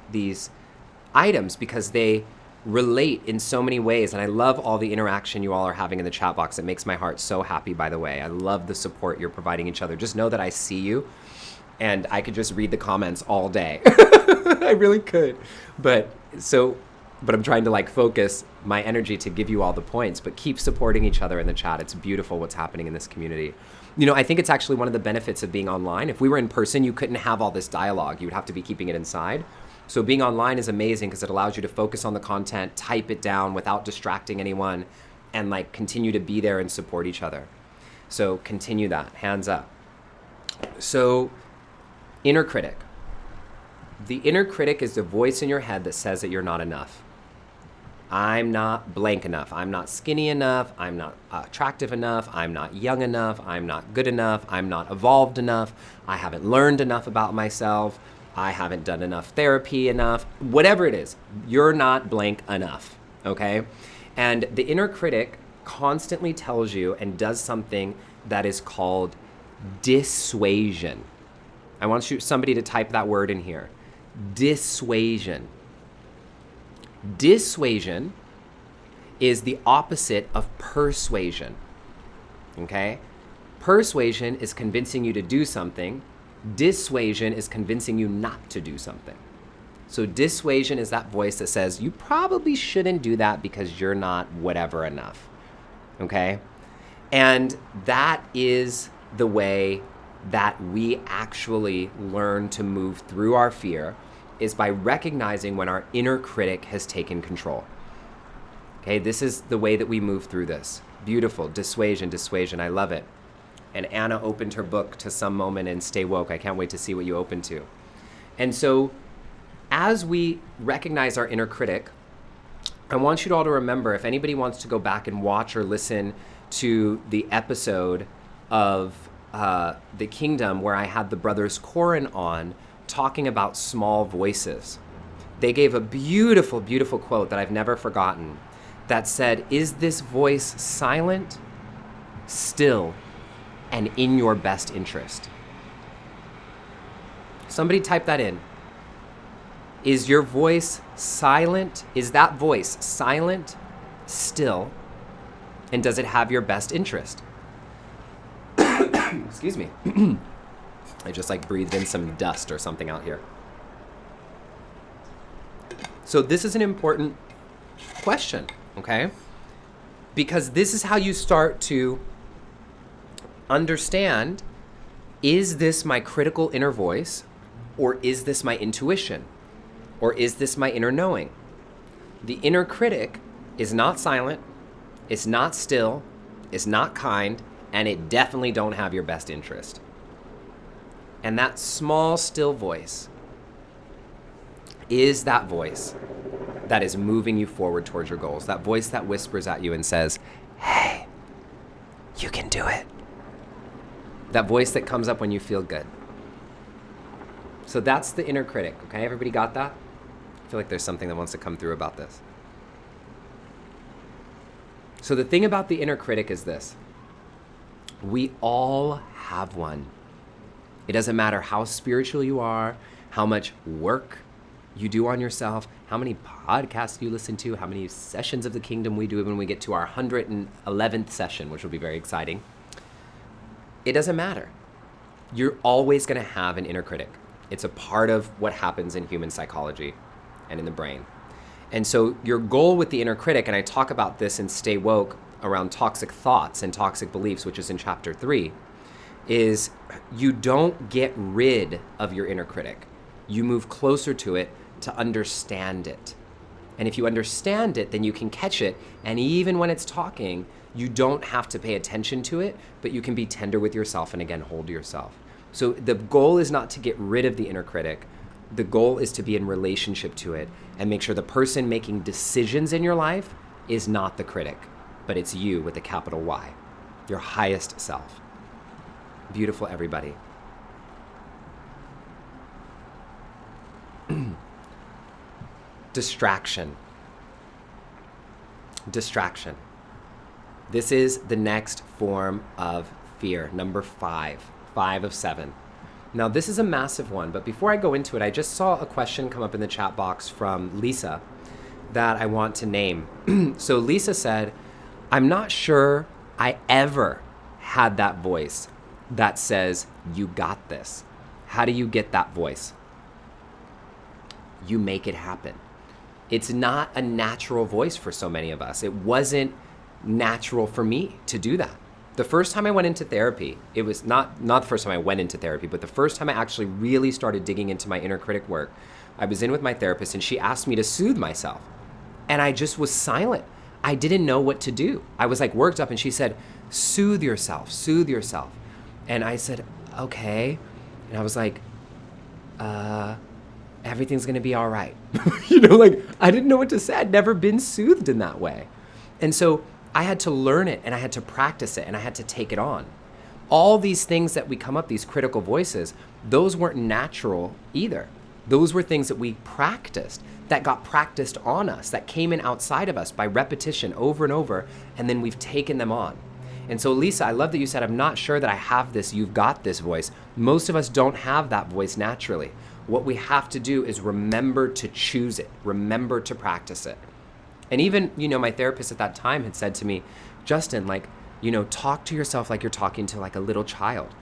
S2: items because they relate in so many ways. And I love all the interaction you all are having in the chat box. It makes my heart so happy, by the way. I love the support you're providing each other. Just know that I see you and I could just read the comments all day. I really could. But I'm trying to like focus my energy to give you all the points, but keep supporting each other in the chat. It's beautiful what's happening in this community. You know, I think it's actually one of the benefits of being online. If we were in person, you couldn't have all this dialogue. You would have to be keeping it inside. So being online is amazing because it allows you to focus on the content, type it down without distracting anyone, and like continue to be there and support each other. So continue that, hands up. So inner critic. The inner critic is the voice in your head that says that you're not enough. I'm not blank enough. I'm not skinny enough. I'm not attractive enough. I'm not young enough. I'm not good enough. I'm not evolved enough. I haven't learned enough about myself. I haven't done enough therapy enough. Whatever it is, you're not blank enough, okay? And the inner critic constantly tells you and does something that is called dissuasion. I want somebody to type that word in here. Dissuasion. Dissuasion is the opposite of persuasion, okay? Persuasion is convincing you to do something. Dissuasion is convincing you not to do something. So dissuasion is that voice that says, you probably shouldn't do that because you're not whatever enough, okay? And that is the way that we actually learn to move through our fear, is by recognizing when our inner critic has taken control. Okay, this is the way that we move through this. Beautiful, dissuasion, I love it. And Anna opened her book to some moment in Stay Woke. I can't wait to see what you open to. And so as we recognize our inner critic, I want you all to remember, if anybody wants to go back and watch or listen to the episode of The Kingdom where I had the brothers Corin on, talking about small voices. They gave a beautiful, beautiful quote that I've never forgotten that said, is this voice silent, still, and in your best interest? Somebody type that in. Is your voice silent? Is that voice silent, still, and does it have your best interest? Excuse me. I just like breathed in some dust or something out here. So this is an important question, okay? Because this is how you start to understand, is this my critical inner voice, or is this my intuition, or is this my inner knowing? The inner critic is not silent, it's not still, it's not kind, and it definitely don't have your best interest. And that small, still voice is that voice that is moving you forward towards your goals. That voice that whispers at you and says, hey, you can do it. That voice that comes up when you feel good. So that's the inner critic, okay? Everybody got that? I feel like there's something that wants to come through about this. So the thing about the inner critic is this. We all have one. It doesn't matter how spiritual you are, how much work you do on yourself, how many podcasts you listen to, how many sessions of the kingdom we do when we get to our 111th session, which will be very exciting. It doesn't matter. You're always going to have an inner critic. It's a part of what happens in human psychology and in the brain. And so your goal with the inner critic, and I talk about this in Stay Woke around toxic thoughts and toxic beliefs, which is in chapter 3, is you don't get rid of your inner critic. You move closer to it to understand it. And if you understand it, then you can catch it. And even when it's talking, you don't have to pay attention to it, but you can be tender with yourself and again, hold yourself. So the goal is not to get rid of the inner critic. The goal is to be in relationship to it and make sure the person making decisions in your life is not the critic, but it's you with a capital Y, your highest self. Beautiful, everybody. Distraction. Distraction. This is the next form of fear, number 5 of 7. Now, this is a massive one, but before I go into it, I just saw a question come up in the chat box from Lisa that I want to name. So Lisa said, I'm not sure I ever had that voice that says, you got this. How do you get that voice? You make it happen. It's not a natural voice for so many of us. It wasn't natural for me to do that. The first time I went into therapy, it was not the first time I went into therapy, but the first time I actually really started digging into my inner critic work, I was in with my therapist and she asked me to soothe myself. And I just was silent. I didn't know what to do. I was like worked up and she said, soothe yourself, soothe yourself. And I said, okay. And I was like, everything's gonna be all right. Like I didn't know what to say. I'd never been soothed in that way. And so I had to learn it and I had to practice it and I had to take it on. All these things that we come up, these critical voices, those weren't natural either. Those were things that we practiced, that got practiced on us, that came in outside of us by repetition over and over, and then we've taken them on. And so Lisa, I love that you said, I'm not sure that I have this, you've got this voice. Most of us don't have that voice naturally. What we have to do is remember to choose it, remember to practice it. And even, my therapist at that time had said to me, Justin, talk to yourself like you're talking to like a little child.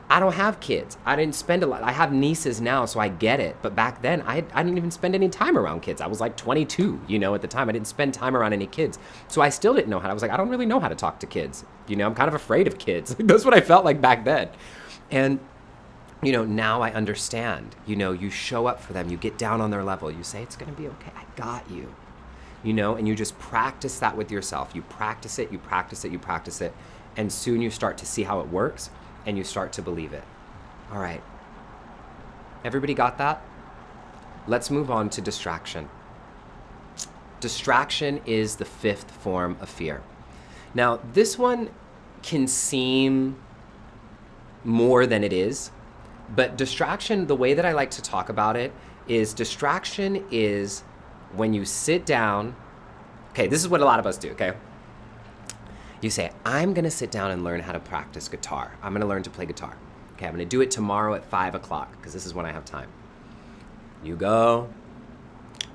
S2: I don't have kids. I didn't spend a lot. I have nieces now, so I get it. But back then, I didn't even spend any time around kids. I was like 22, at the time. I didn't spend time around any kids. So I still didn't know how. I was like, I don't really know how to talk to kids. I'm kind of afraid of kids. That's what I felt like back then. And, now I understand. You show up for them. You get down on their level. You say, it's going to be okay. I got you. And you just practice that with yourself. You practice it, you practice it, you practice it. And soon you start to see how it works and you start to believe it. All right. Everybody got that? Let's move on to distraction. Distraction is the 5th form of fear. Now, this one can seem more than it is, but distraction, the way that I like to talk about it is distraction is when you sit down. Okay, this is what a lot of us do, okay? You say, I'm gonna sit down and learn how to practice guitar. I'm gonna learn to play guitar. Okay, I'm gonna do it tomorrow at 5 o'clock, because this is when I have time. You go,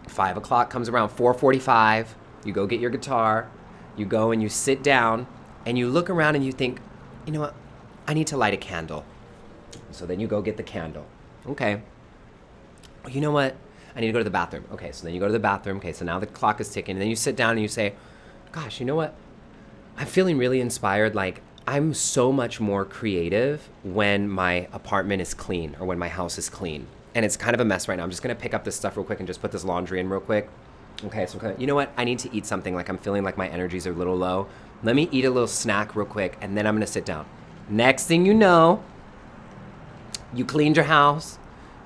S2: 5 o'clock comes around, 4:45, you go get your guitar, you go and you sit down, and you look around and you think, you know what, I need to light a candle. So then you go get the candle. Okay, you know what, I need to go to the bathroom. Okay, so then you go to the bathroom. Okay, so now the clock is ticking. And then you sit down and you say, gosh, you know what? I'm feeling really inspired. Like, I'm so much more creative when my apartment is clean or when my house is clean. And it's kind of a mess right now. I'm just going to pick up this stuff real quick and just put this laundry in real quick. Okay, so you know what? I need to eat something. Like, I'm feeling like my energies are a little low. Let me eat a little snack real quick, and then I'm going to sit down. Next thing you know, you cleaned your house,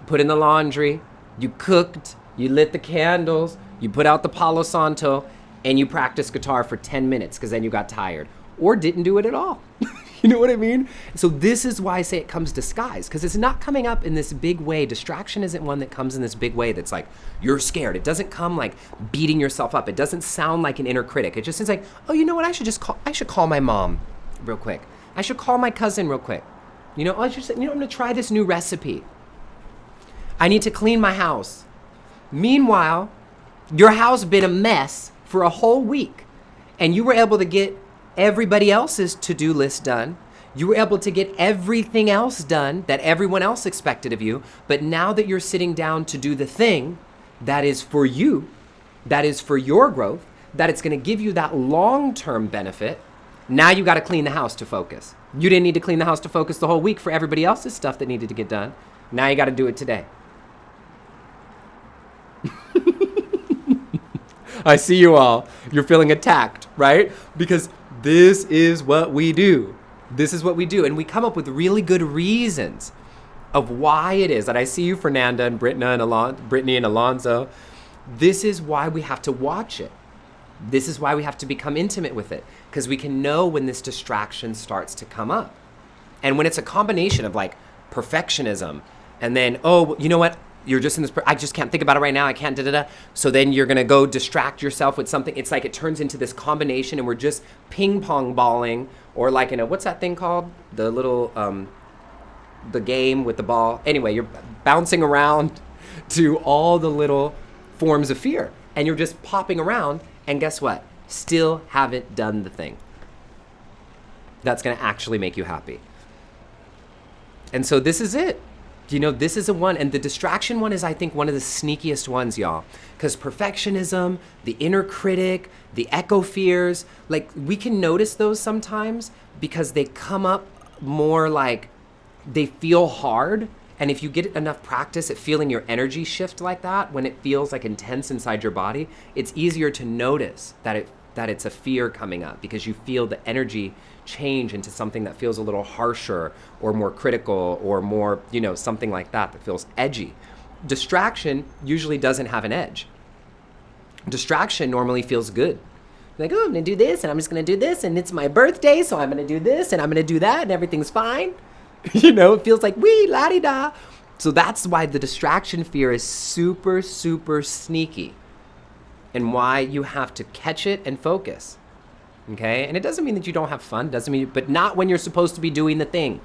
S2: put in the laundry, you cooked, you lit the candles, you put out the Palo Santo, and you practiced guitar for 10 minutes because then you got tired or didn't do it at all. You know what I mean? So this is why I say it comes disguised, because it's not coming up in this big way. Distraction isn't one that comes in this big way that's like, you're scared. It doesn't come like beating yourself up. It doesn't sound like an inner critic. It just is like, oh, you know what? I should call my mom real quick. I should call my cousin real quick. I'm going to try this new recipe. I need to clean my house. Meanwhile, your house been a mess for a whole week, and you were able to get everybody else's to-do list done. You were able to get everything else done that everyone else expected of you, but now that you're sitting down to do the thing that is for you, that is for your growth, that it's going to give you that long-term benefit, now you got to clean the house to focus. You didn't need to clean the house to focus the whole week for everybody else's stuff that needed to get done. Now you got to do it today. I see you all. You're feeling attacked, right? Because this is what we do. This is what we do. And we come up with really good reasons of why it is that I see you, Fernanda and Brittany and Alonzo. This is why we have to watch it. This is why we have to become intimate with it, because we can know when this distraction starts to come up. And when it's a combination of like perfectionism and then, oh, you know what? You're just in this, I just can't think about it right now. I can't, da-da-da. So then you're going to go distract yourself with something. It's like it turns into this combination and we're just ping pong balling, or like in a, what's that thing called? The little, the game with the ball. Anyway, you're bouncing around to all the little forms of fear and you're just popping around, and guess what? Still haven't done the thing that's going to actually make you happy. And so this is it. You know, this is a one, and the distraction one is, I think, one of the sneakiest ones, y'all. Because perfectionism, the inner critic, the echo fears, like we can notice those sometimes because they come up more like they feel hard. And if you get enough practice at feeling your energy shift like that, when it feels like intense inside your body, it's easier to notice that it's a fear coming up because you feel the energy change into something that feels a little harsher or more critical or more, you know, something like that feels edgy. Distraction usually doesn't have an edge. Distraction normally feels good. Like, oh, I'm gonna do this and I'm just gonna do this and it's my birthday, so I'm gonna do this and I'm gonna do that and everything's fine. You know, it feels like wee la-di-da. So that's why the distraction fear is super, super sneaky and why you have to catch it and focus. Okay? And it doesn't mean that you don't have fun, doesn't mean, but not when you're supposed to be doing the thing.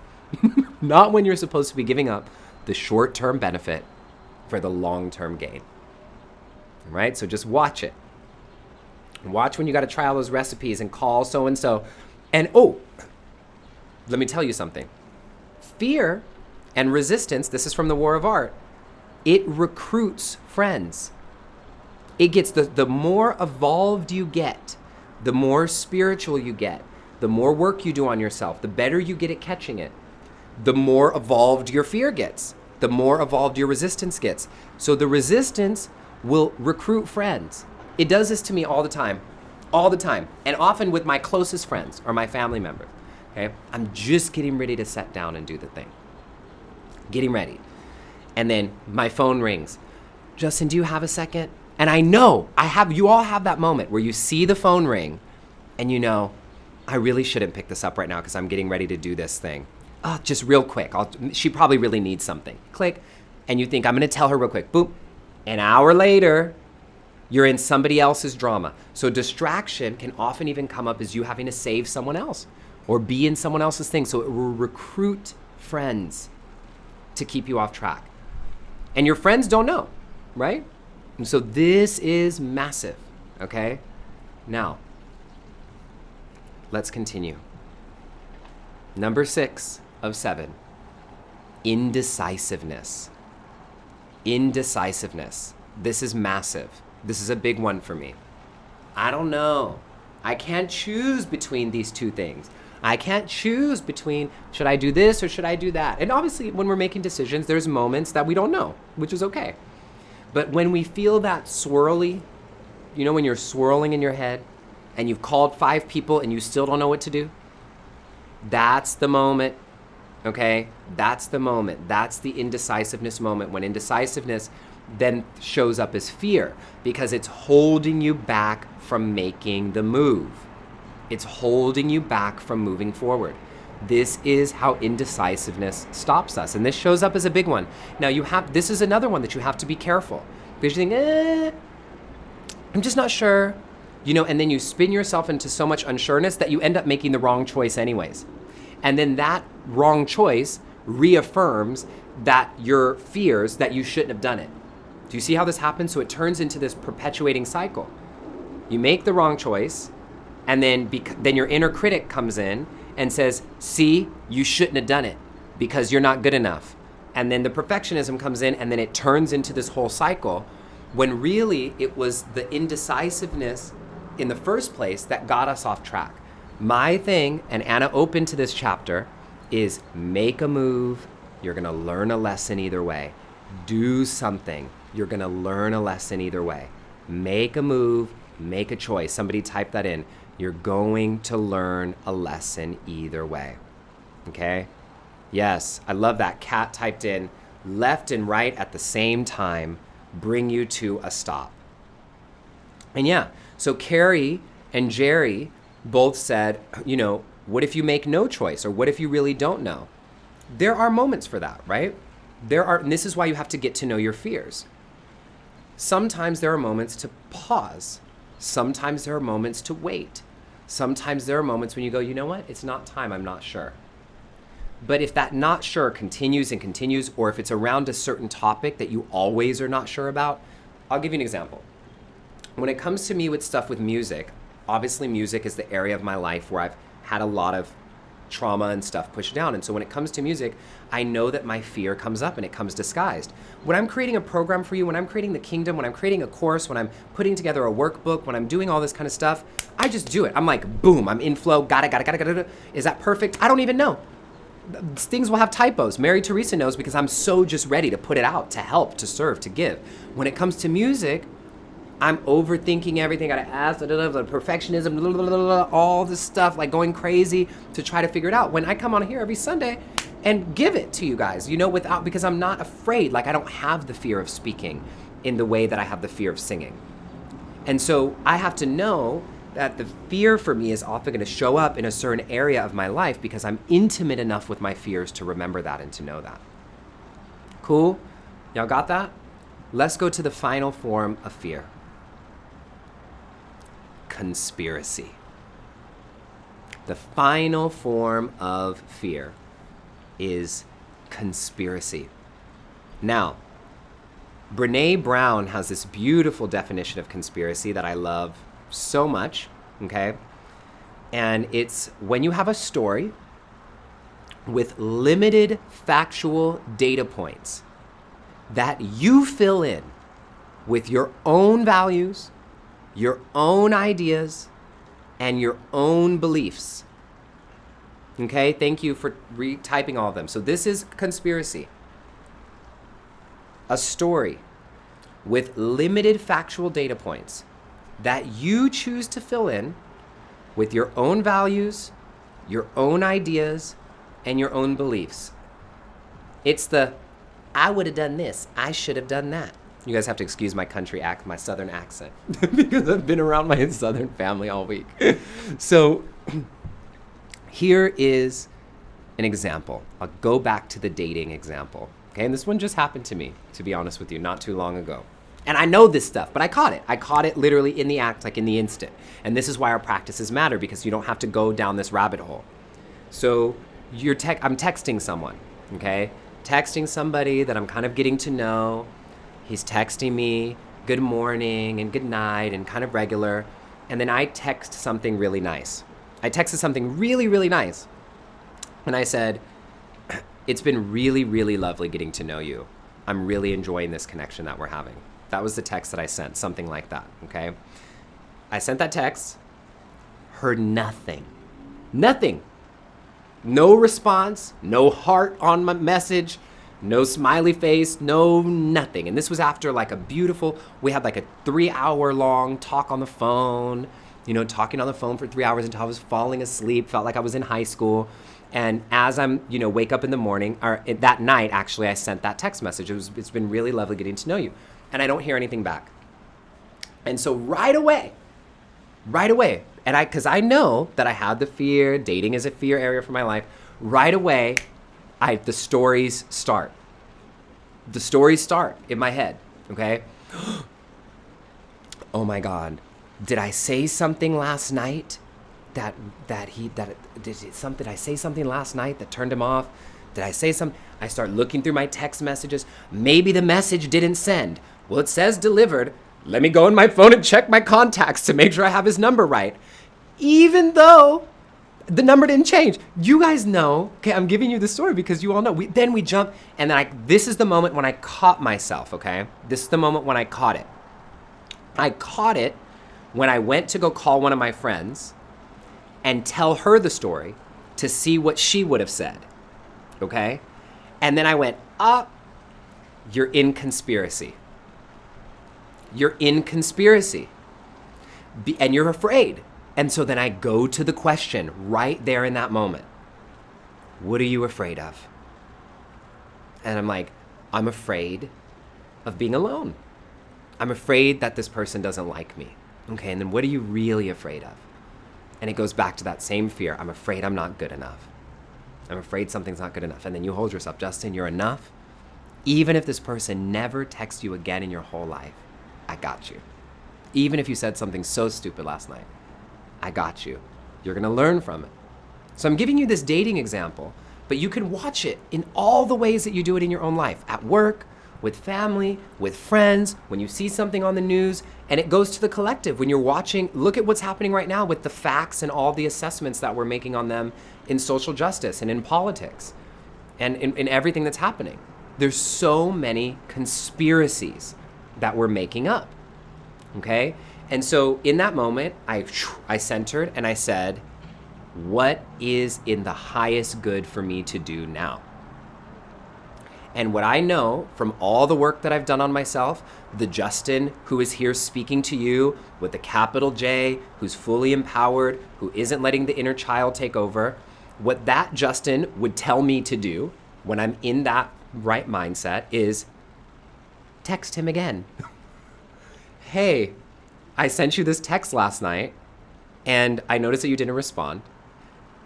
S2: Not when you're supposed to be giving up the short-term benefit for the long-term gain. All right? So just watch it. Watch when you got to try all those recipes and call so-and-so. And, oh, let me tell you something. Fear and resistance, this is from the War of Art, it recruits friends. It gets, the more evolved you get, the more spiritual you get, the more work you do on yourself, the better you get at catching it, the more evolved your fear gets, the more evolved your resistance gets. So the resistance will recruit friends. It does this to me all the time, and often with my closest friends or my family members. Okay, I'm just getting ready to sit down and do the thing. Getting ready. And then my phone rings. Justin, do you have a second? And I know you all have that moment where you see the phone ring and you know, I really shouldn't pick this up right now because I'm getting ready to do this thing. Just real quick. She probably really needs something. Click. And you think, I'm going to tell her real quick. Boop. An hour later, you're in somebody else's drama. So distraction can often even come up as you having to save someone else or be in someone else's thing. So it will recruit friends to keep you off track. And your friends don't know, right? And so this is massive, okay? Now, let's continue. Number 6 of 7, indecisiveness. Indecisiveness. This is massive. This is a big one for me. I don't know. I can't choose between these two things. I can't choose between should I do this or should I do that? And obviously when we're making decisions, there's moments that we don't know, which is okay. But when we feel that swirly, you know, when you're swirling in your head and you've called 5 people and you still don't know what to do, that's the moment, okay? That's the moment. That's the indecisiveness moment, when indecisiveness then shows up as fear because it's holding you back from making the move. It's holding you back from moving forward. This is how indecisiveness stops us. And this shows up as a big one. Now this is another one that you have to be careful because you think, I'm just not sure, you know, and then you spin yourself into so much unsureness that you end up making the wrong choice anyways. And then that wrong choice reaffirms that your fears that you shouldn't have done it. Do you see how this happens? So it turns into this perpetuating cycle. You make the wrong choice, and then your inner critic comes in and says, see, you shouldn't have done it because you're not good enough. And then the perfectionism comes in, and then it turns into this whole cycle when really it was the indecisiveness in the first place that got us off track. My thing, and Anna opened to this chapter, is make a move. You're going to learn a lesson either way. Do something. You're going to learn a lesson either way. Make a move. Make a choice. Somebody type that in. You're going to learn a lesson either way. Okay? Yes, I love that. Kat typed in left and right at the same time bring you to a stop. And yeah, so Carrie and Jerry both said, what if you make no choice, or what if you really don't know? There are moments for that, right? And this is why you have to get to know your fears. Sometimes there are moments to pause. Sometimes there are moments to wait. Sometimes there are moments when you go, you know what? It's not time. I'm not sure. But if that not sure continues and continues, or if it's around a certain topic that you always are not sure about, I'll give you an example. When it comes to me with stuff with music, obviously music is the area of my life where I've had a lot of trauma and stuff pushed down. And so when it comes to music, I know that my fear comes up and it comes disguised. When I'm creating a program for you, when I'm creating the kingdom, when I'm creating a course, when I'm putting together a workbook, when I'm doing all this kind of stuff, I just do it. I'm like, boom, I'm in flow, got it. Is that perfect? I don't even know. Things will have typos. Mary Teresa knows because I'm so just ready to put it out, to help, to serve, to give. When it comes to music, I'm overthinking everything. I gotta ask, perfectionism, all this stuff, like going crazy to try to figure it out. When I come on here every Sunday and give it to you guys, because I'm not afraid. Like, I don't have the fear of speaking in the way that I have the fear of singing. And so I have to know that the fear for me is often going to show up in a certain area of my life because I'm intimate enough with my fears to remember that and to know that. Cool? Y'all got that? Let's go to the final form of fear. Conspiracy. The final form of fear is conspiracy. Now, Brené Brown has this beautiful definition of conspiracy that I love so much, okay? And it's when you have a story with limited factual data points that you fill in with your own values, your own ideas, and your own beliefs. Okay, thank you for retyping all of them. So this is conspiracy. A story with limited factual data points that you choose to fill in with your own values, your own ideas, and your own beliefs. It's the, I would have done this, I should have done that. You guys have to excuse my my southern accent because I've been around my southern family all week. So here is an example. I'll go back to the dating example. Okay, and this one just happened to me, to be honest with you, not too long ago. And I know this stuff, but I caught it. I caught it literally in the act, like in the instant. And this is why our practices matter, because you don't have to go down this rabbit hole. So I'm texting someone, okay? Texting somebody that I'm kind of getting to know. He's texting me good morning and good night and kind of regular. And then I text something really nice. I texted something really, really nice. And I said, it's been really, really lovely getting to know you. I'm really enjoying this connection that we're having. That was the text that I sent, something like that, okay? I sent that text, heard nothing. Nothing. No response, no heart on my message, no smiley face, no nothing. And this was after like we had like a 3-hour long talk on the phone, talking on the phone for 3 hours until I was falling asleep, felt like I was in high school. And as I'm, wake up in the morning, or that night, actually, I sent that text message. It's been really lovely getting to know you. And I don't hear anything back. And so right away, and because I know that I had the fear, dating is a fear area for my life, right away, the stories start. The stories start in my head, okay? Oh my God, did I say something last night did I say something last night that turned him off? Did I say something? I start looking through my text messages. Maybe the message didn't send. Well, it says delivered. Let me go on my phone and check my contacts to make sure I have his number right. Even though the number didn't change. You guys know, okay, I'm giving you the story because you all know. Then we jump, and then this is the moment when I caught myself, okay? This is the moment when I caught it. I caught it when I went to go call one of my friends and tell her the story to see what she would have said, okay? And then I went, you're in conspiracy. You're in conspiracy. And you're afraid. And so then I go to the question right there in that moment. What are you afraid of? And I'm like, I'm afraid of being alone. I'm afraid that this person doesn't like me. Okay, and then what are you really afraid of? And it goes back to that same fear. I'm afraid I'm not good enough. I'm afraid something's not good enough. And then you hold yourself, Justin, you're enough. Even if this person never texts you again in your whole life, I got you. Even if you said something so stupid last night, I got you. You're gonna learn from it. So I'm giving you this dating example, but you can watch it in all the ways that you do it in your own life. At work, with family, with friends, when you see something on the news, and it goes to the collective. When you're watching, look at what's happening right now with the facts and all the assessments that we're making on them in social justice and in politics and in everything that's happening. There's so many conspiracies that we're making up, okay? And so in that moment, I centered and I said, what is in the highest good for me to do now? And what I know from all the work that I've done on myself, the Justin who is here speaking to you with a capital J, who's fully empowered, who isn't letting the inner child take over, what that Justin would tell me to do when I'm in that right mindset is text him again. Hey, I sent you this text last night and I noticed that you didn't respond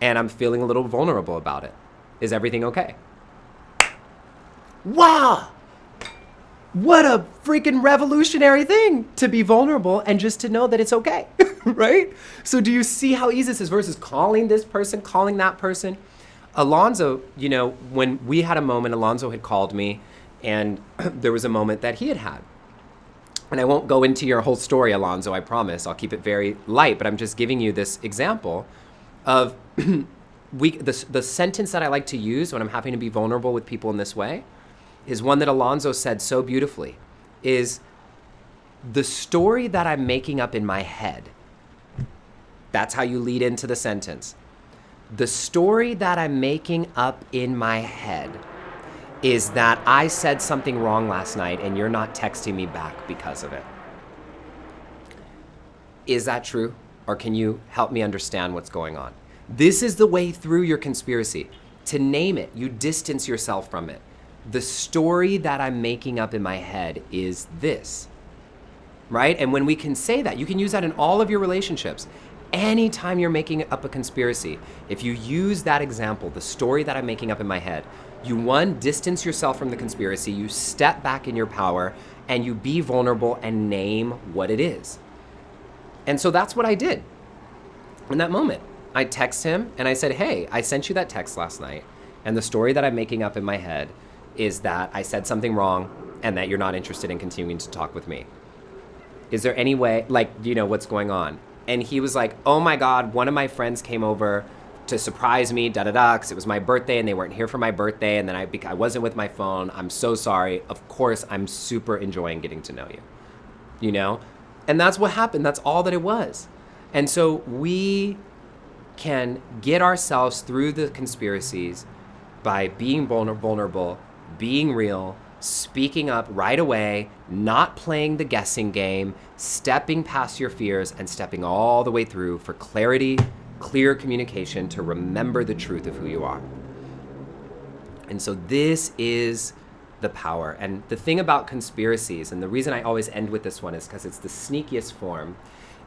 S2: and I'm feeling a little vulnerable about it. Is everything okay? Wow! What a freaking revolutionary thing to be vulnerable and just to know that it's okay, right? So do you see how easy this is versus calling this person, calling that person? Alonzo, you know, when we had a moment, Alonzo had called me and there was a moment that he had had. And I won't go into your whole story, Alonzo, I promise. I'll keep it very light, but I'm just giving you this example of the sentence that I like to use when I'm having to be vulnerable with people in this way is one that Alonzo said so beautifully, is the story that I'm making up in my head. That's how you lead into the sentence. The story that I'm making up in my head is that I said something wrong last night and you're not texting me back because of it. Is that true? Or can you help me understand what's going on? This is the way through your conspiracy. To name it, you distance yourself from it. The story that I'm making up in my head is this, right? And when we can say that, you can use that in all of your relationships. Anytime you're making up a conspiracy, if you use that example, the story that I'm making up in my head, you one, distance yourself from the conspiracy, you step back in your power, and you be vulnerable and name what it is. And so that's what I did in that moment. I text him and I said, hey, I sent you that text last night, and the story that I'm making up in my head is that I said something wrong and that you're not interested in continuing to talk with me. Is there any way, like, you know, what's going on? And he was like, oh my God, one of my friends came over to surprise me, because it was my birthday and they weren't here for my birthday, and then I wasn't with my phone. I'm so sorry. Of course, I'm super enjoying getting to know you, you know? And that's what happened. That's all that it was. And so we can get ourselves through the conspiracies by being vulnerable, being real, speaking up right away, not playing the guessing game, stepping past your fears and stepping all the way through for clarity, clear communication to remember the truth of who you are. And so this is the power. And the thing about conspiracies, and the reason I always end with this one is because it's the sneakiest form,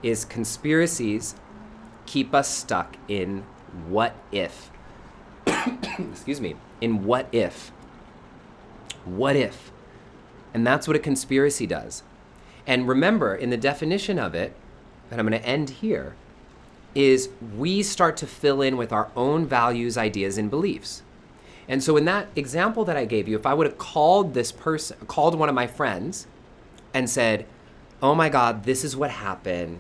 S2: is conspiracies keep us stuck in what if. Excuse me, in what if. What if? And that's what a conspiracy does. And remember, in the definition of it, and I'm going to end here, is we start to fill in with our own values, ideas, and beliefs. And so in that example that I gave you, if I would have called one of my friends and said, oh my God, this is what happened.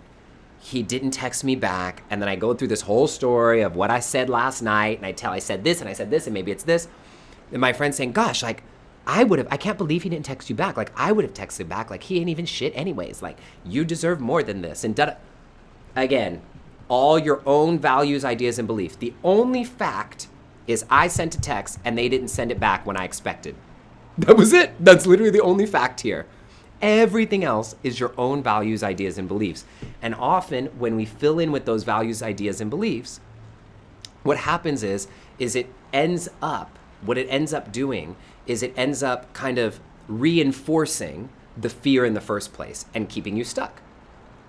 S2: He didn't text me back. And then I go through this whole story of what I said last night. And I said this and I said this and maybe it's this. And my friend's saying, gosh, like, I can't believe he didn't text you back. Like, I would have texted back. Like, he ain't even shit anyways. Like, you deserve more than this. And again, all your own values, ideas, and beliefs. The only fact is I sent a text and they didn't send it back when I expected. That was it. That's literally the only fact here. Everything else is your own values, ideas, and beliefs. And often when we fill in with those values, ideas, and beliefs, what happens is it ends up what it ends up doing is it ends up kind of reinforcing the fear in the first place and keeping you stuck,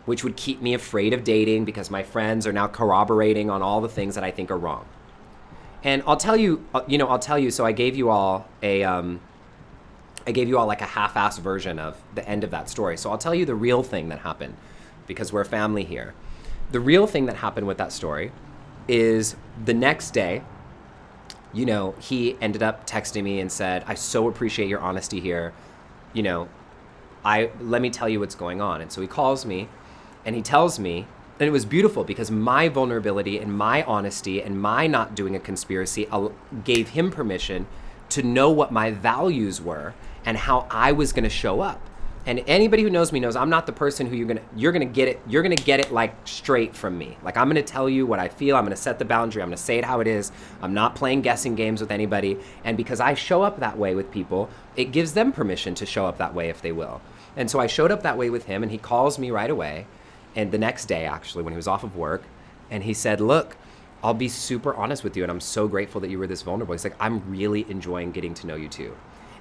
S2: which would keep me afraid of dating because my friends are now corroborating on all the things that I think are wrong. And I'll tell you, so I gave you all like a half-assed version of the end of that story. So I'll tell you the real thing that happened, because we're a family here. The real thing that happened with that story is the next day, he ended up texting me and said, I so appreciate your honesty here. Let me tell you what's going on. And so he calls me and he tells me, and it was beautiful because my vulnerability and my honesty and my not doing a conspiracy gave him permission to know what my values were and how I was going to show up. And anybody who knows me knows I'm not the person who you're gonna get it like straight from me. Like, I'm gonna tell you what I feel, I'm gonna set the boundary, I'm gonna say it how it is. I'm not playing guessing games with anybody. And because I show up that way with people, it gives them permission to show up that way if they will. And so I showed up that way with him, and he calls me right away. And the next day, actually, when he was off of work, and he said, look, I'll be super honest with you, and I'm so grateful that you were this vulnerable. He's like, I'm really enjoying getting to know you too.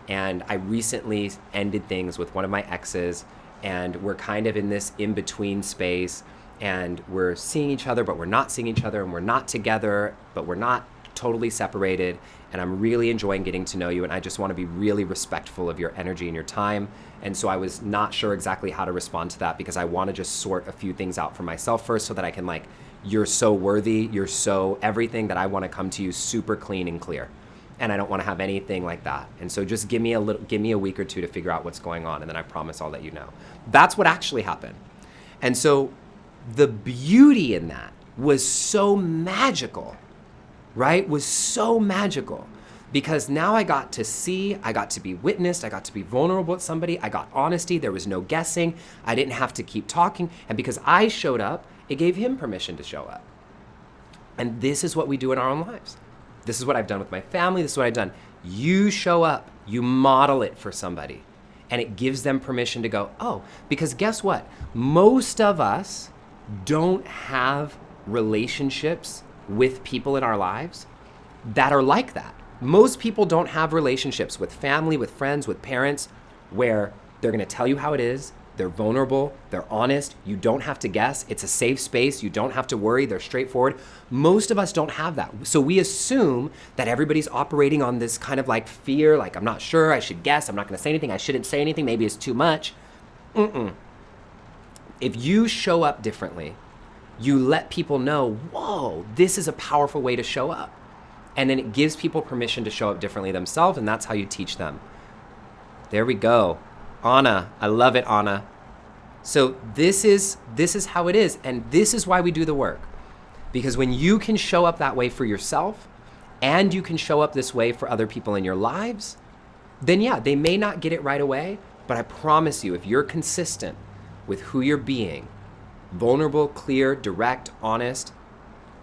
S2: And I recently ended things with one of my exes, and we're kind of in this in-between space, and we're seeing each other, but we're not seeing each other, and we're not together, but we're not totally separated. And I'm really enjoying getting to know you, and I just want to be really respectful of your energy and your time. And so I was not sure exactly how to respond to that, because I want to just sort a few things out for myself first so that I can, like, you're so worthy, you're so everything that I want to come to you super clean and clear. And I don't want to have anything like that. And so just give me a week or two to figure out what's going on, and then I promise I'll let you know. That's what actually happened. And so the beauty in that was so magical, right? Was so magical, because now I got to see, I got to be witnessed, I got to be vulnerable with somebody, I got honesty, there was no guessing, I didn't have to keep talking. And because I showed up, it gave him permission to show up. And this is what we do in our own lives. This is what I've done with my family. This is what I've done. You show up, you model it for somebody, and it gives them permission to go, oh, because guess what? Most of us don't have relationships with people in our lives that are like that. Most people don't have relationships with family, with friends, with parents, where they're going to tell you how it is. They're vulnerable, they're honest, you don't have to guess, it's a safe space, you don't have to worry, they're straightforward. Most of us don't have that. So we assume that everybody's operating on this kind of like fear, like, I'm not sure, I should guess, I'm not gonna say anything, I shouldn't say anything, maybe it's too much. If you show up differently, you let people know, whoa, this is a powerful way to show up. And then it gives people permission to show up differently themselves, and that's how you teach them. There we go. Anna, I love it, Anna. So this is how it is, and this is why we do the work. Because when you can show up that way for yourself, and you can show up this way for other people in your lives, then yeah, they may not get it right away, but I promise you, if you're consistent with who you're being, vulnerable, clear, direct, honest,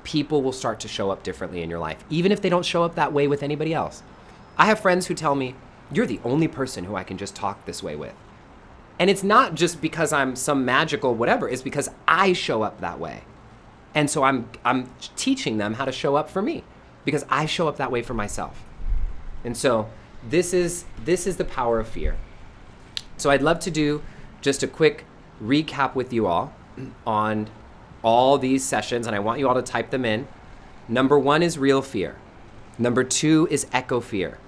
S2: people will start to show up differently in your life, even if they don't show up that way with anybody else. I have friends who tell me, you're the only person who I can just talk this way with. And it's not just because I'm some magical whatever, it's because I show up that way. And so I'm teaching them how to show up for me, because I show up that way for myself. And so this is the power of fear. So I'd love to do just a quick recap with you all on all these sessions, and I want you all to type them in. Number 1 is real fear. Number 2 is echo fear.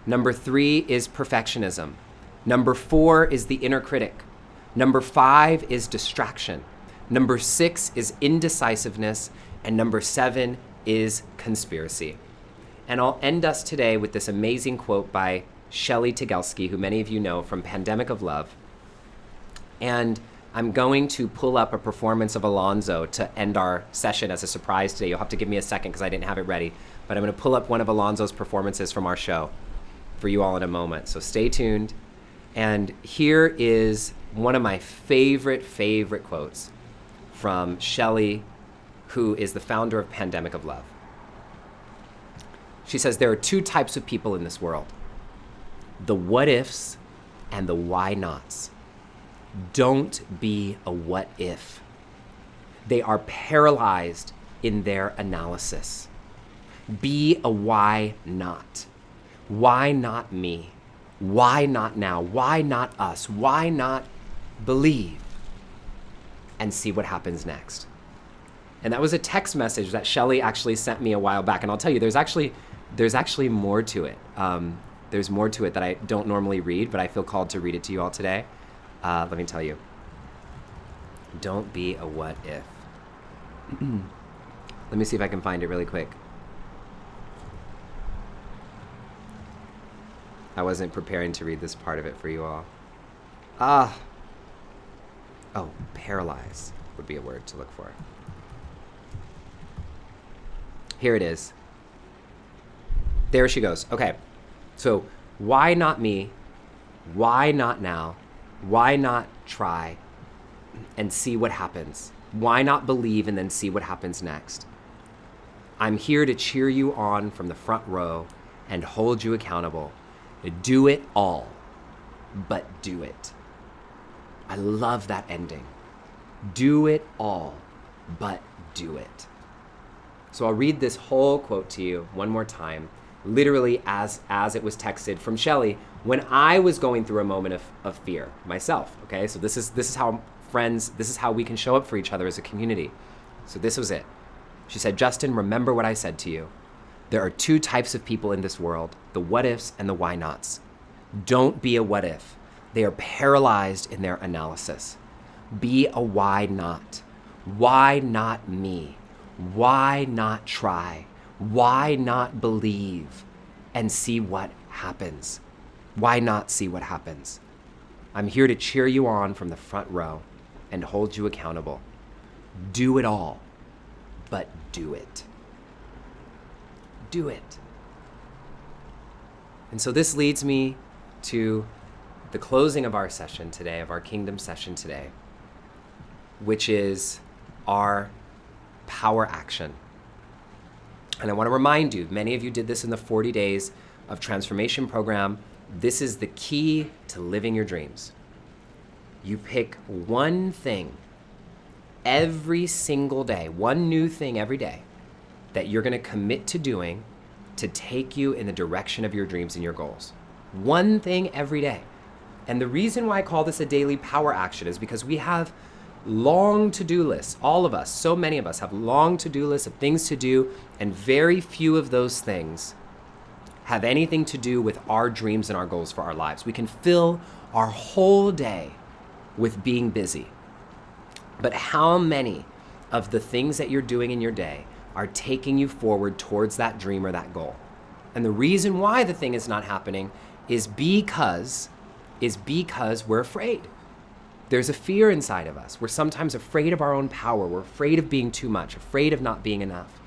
S2: Number 3 is perfectionism. Number 4 is the inner critic. Number 5 is distraction. Number 6 is indecisiveness. And number 7 is conspiracy. And I'll end us today with this amazing quote by Shelley Tagelsky, who many of you know from Pandemic of Love. And I'm going to pull up a performance of Alonzo to end our session as a surprise today. You'll have to give me a second because I didn't have it ready. But I'm going to pull up one of Alonzo's performances from our show for you all in a moment. So stay tuned. And here is one of my favorite quotes from Shelley, who is the founder of Pandemic of Love. She says, there are 2 types of people in this world: the what ifs and the why nots. Don't be a what if. They are paralyzed in their analysis. Be a why not. Why not me? Why not now? Why not us? Why not believe? And see what happens next. And that was a text message that Shelly actually sent me a while back. And I'll tell you, there's actually more to it. There's more to it that I don't normally read, but I feel called to read it to you all today. Let me tell you. Don't be a what if. Let me see if I can find it really quick. I wasn't preparing to read this part of it for you all. Oh, paralyze would be a word to look for. Here it is. There she goes. Okay. So why not me? Why not now? Why not try and see what happens? Why not believe and then see what happens next? I'm here to cheer you on from the front row and hold you accountable. Do it all, but do it. I love that ending. Do it all, but do it. So I'll read this whole quote to you one more time, literally as it was texted from Shelly when I was going through a moment of fear myself. Okay, so this is how friends, this is how we can show up for each other as a community. So this was it. She said, Justin, remember what I said to you. There are two types of people in this world, the what ifs and the why nots. Don't be a what if. They are paralyzed in their analysis. Be a why not. Why not me? Why not try? Why not believe and see what happens? Why not see what happens? I'm here to cheer you on from the front row and hold you accountable. Do it all, but do it. Do it. And so this leads me to the closing of our session today, of our kingdom session today, which is our power action. And I want to remind you, many of you did this in the 40 days of transformation program. This is the key to living your dreams. You pick one thing every single day, one new thing every day that you're going to commit to doing to take you in the direction of your dreams and your goals. One thing every day. And the reason why I call this a daily power action is because we have long to-do lists. All of us, so many of us have long to-do lists of things to do, and very few of those things have anything to do with our dreams and our goals for our lives. We can fill our whole day with being busy. But how many of the things that you're doing in your day are taking you forward towards that dream or that goal? And the reason why the thing is not happening is because we're afraid. There's a fear inside of us. We're sometimes afraid of our own power. We're afraid of being too much, afraid of not being enough.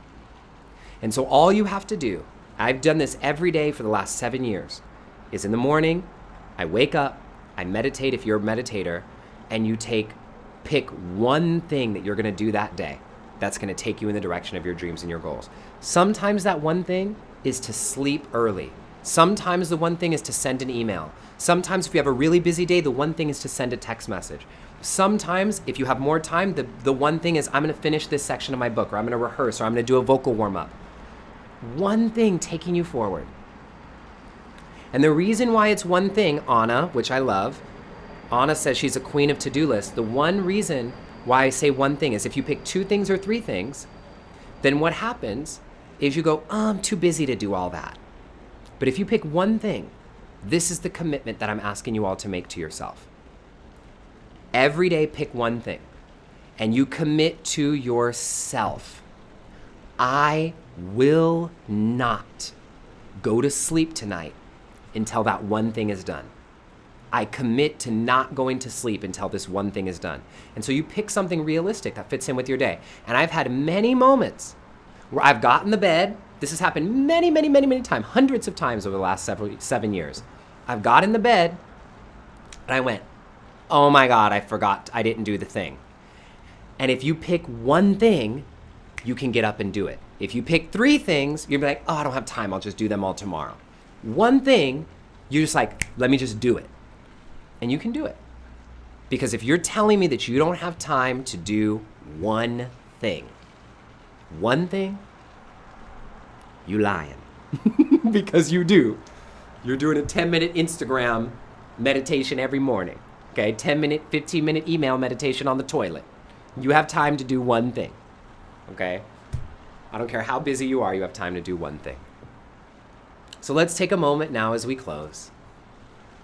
S2: And so all you have to do, I've done this every day for the last 7 years, is in the morning, I wake up, I meditate if you're a meditator, and you pick one thing that you're gonna do that day that's gonna take you in the direction of your dreams and your goals. Sometimes that one thing is to sleep early. Sometimes the one thing is to send an email. Sometimes if you have a really busy day, the one thing is to send a text message. Sometimes if you have more time, the one thing is I'm gonna finish this section of my book, or I'm gonna rehearse, or I'm gonna do a vocal warm-up. One thing taking you forward. And the reason why it's one thing, Anna, which I love, Anna says she's a queen of to-do lists. The one reason why I say one thing is if you pick 2 things or 3 things, then what happens is you go, oh, I'm too busy to do all that. But if you pick one thing, this is the commitment that I'm asking you all to make to yourself. Every day, pick one thing, and you commit to yourself. I will not go to sleep tonight until that one thing is done. I commit to not going to sleep until this one thing is done. And so you pick something realistic that fits in with your day. And I've had many moments where I've gotten in the bed. This has happened many, many, many, many times, hundreds of times over the last 7 years. I've got in the bed and I went, oh my God, I forgot, I didn't do the thing. And if you pick one thing, you can get up and do it. If you pick 3 things, you'll be like, oh, I don't have time, I'll just do them all tomorrow. One thing, you're just like, let me just do it. And you can do it. Because if you're telling me that you don't have time to do one thing, you lying. Because you do. You're doing a 10-minute Instagram meditation every morning. Okay, 10-minute, 15-minute email meditation on the toilet. You have time to do one thing. Okay? I don't care how busy you are, you have time to do one thing. So let's take a moment now as we close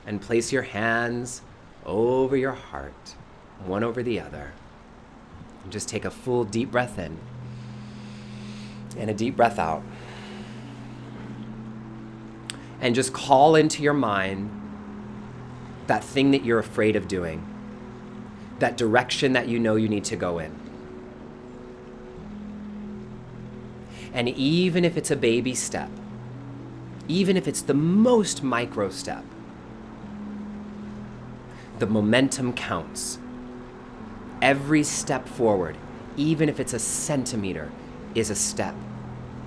S2: and place your hands over your heart, one over the other. And just take a full deep breath in and a deep breath out. And just call into your mind that thing that you're afraid of doing, that direction that you know you need to go in. And even if it's a baby step, even if it's the most micro step, the momentum counts. Every step forward, even if it's a centimeter, is a step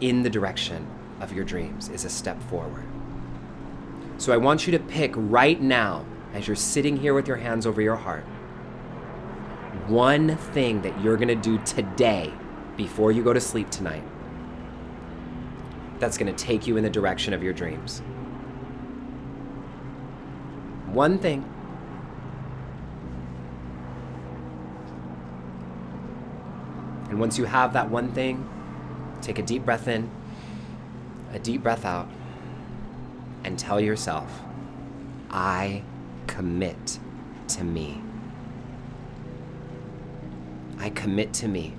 S2: in the direction of your dreams, is a step forward. So I want you to pick right now, as you're sitting here with your hands over your heart, one thing that you're gonna do today before you go to sleep tonight that's gonna take you in the direction of your dreams. One thing. And once you have that one thing, take a deep breath in, a deep breath out, and tell yourself, I commit to me. I commit to me.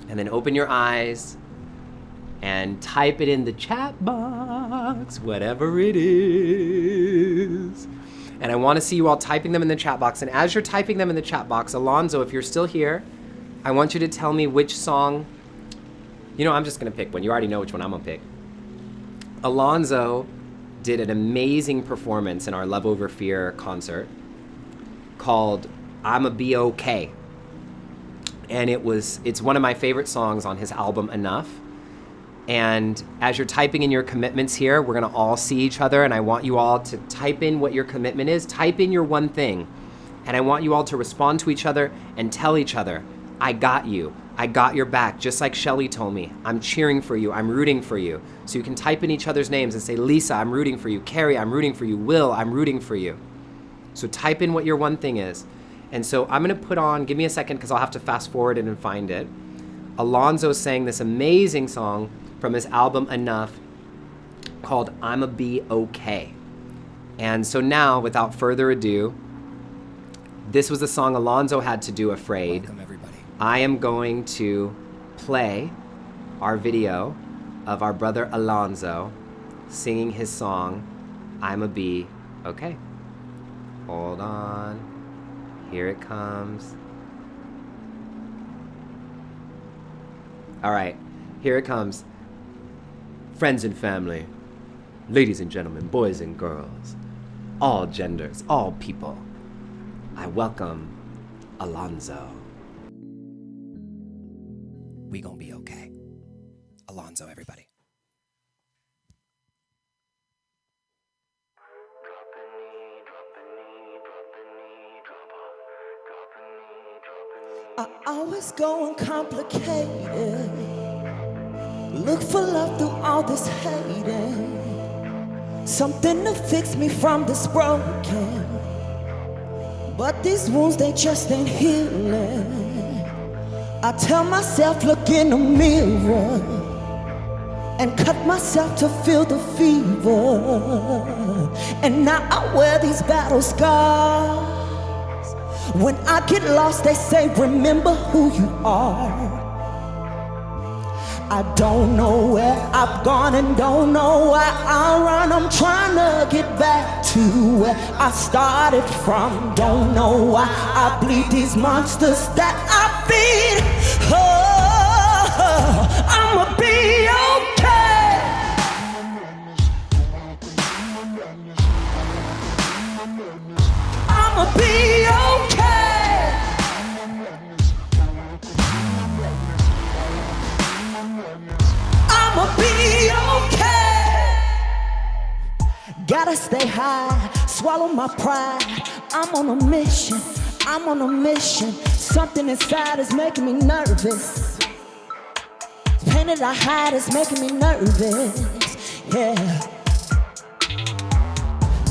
S2: And then open your eyes and type it in the chat box, whatever it is. And I want to see you all typing them in the chat box. And as you're typing them in the chat box, Alonzo, if you're still here, I want you to tell me which song. You know, I'm just going to pick one. You already know which one I'm going to pick. Alonzo did an amazing performance in our Love Over Fear concert called I'ma Be Okay. And it's one of my favorite songs on his album Enough. And as you're typing in your commitments here, we're gonna all see each other, and I want you all to type in what your commitment is. Type in your one thing. And I want you all to respond to each other and tell each other, I got you. I got your back, just like Shelly told me. I'm cheering for you. I'm rooting for you. So you can type in each other's names and say, Lisa, I'm rooting for you. Carrie, I'm rooting for you. Will, I'm rooting for you. So type in what your one thing is. And so I'm gonna put on, give me a second because I'll have to fast forward it and find it. Alonzo sang this amazing song from his album Enough called I'ma Be Okay. And so now, without further ado, this was the song Alonzo had to do Afraid.
S3: Welcome, everybody.
S2: I am going to play our video of our brother Alonzo singing his song, I'ma Be Okay. Hold on. Here it comes. All right, here it comes. Friends and family, ladies and gentlemen, boys and girls, all genders, all people, I welcome Alonzo.
S3: We gonna be okay. Alonzo, everybody.
S1: I always go uncomplicated. Look for love through all this hating. Something to fix me from this broken. But these wounds, they just ain't healing. I tell myself, look in the mirror and cut myself to feel the fever. And now I wear these battle scars. When I get lost, they say, remember who you are. I don't know where I've gone and don't know why I run. I'm trying to get back to where I started from. Don't know why I bleed these monsters that I feed. Oh, I'ma be okay. I'ma be okay. I'ma be okay. Gotta stay high, swallow my pride. I'm on a mission, I'm on a mission. Something inside is making me nervous. Pain that I hide is making me nervous. yeah.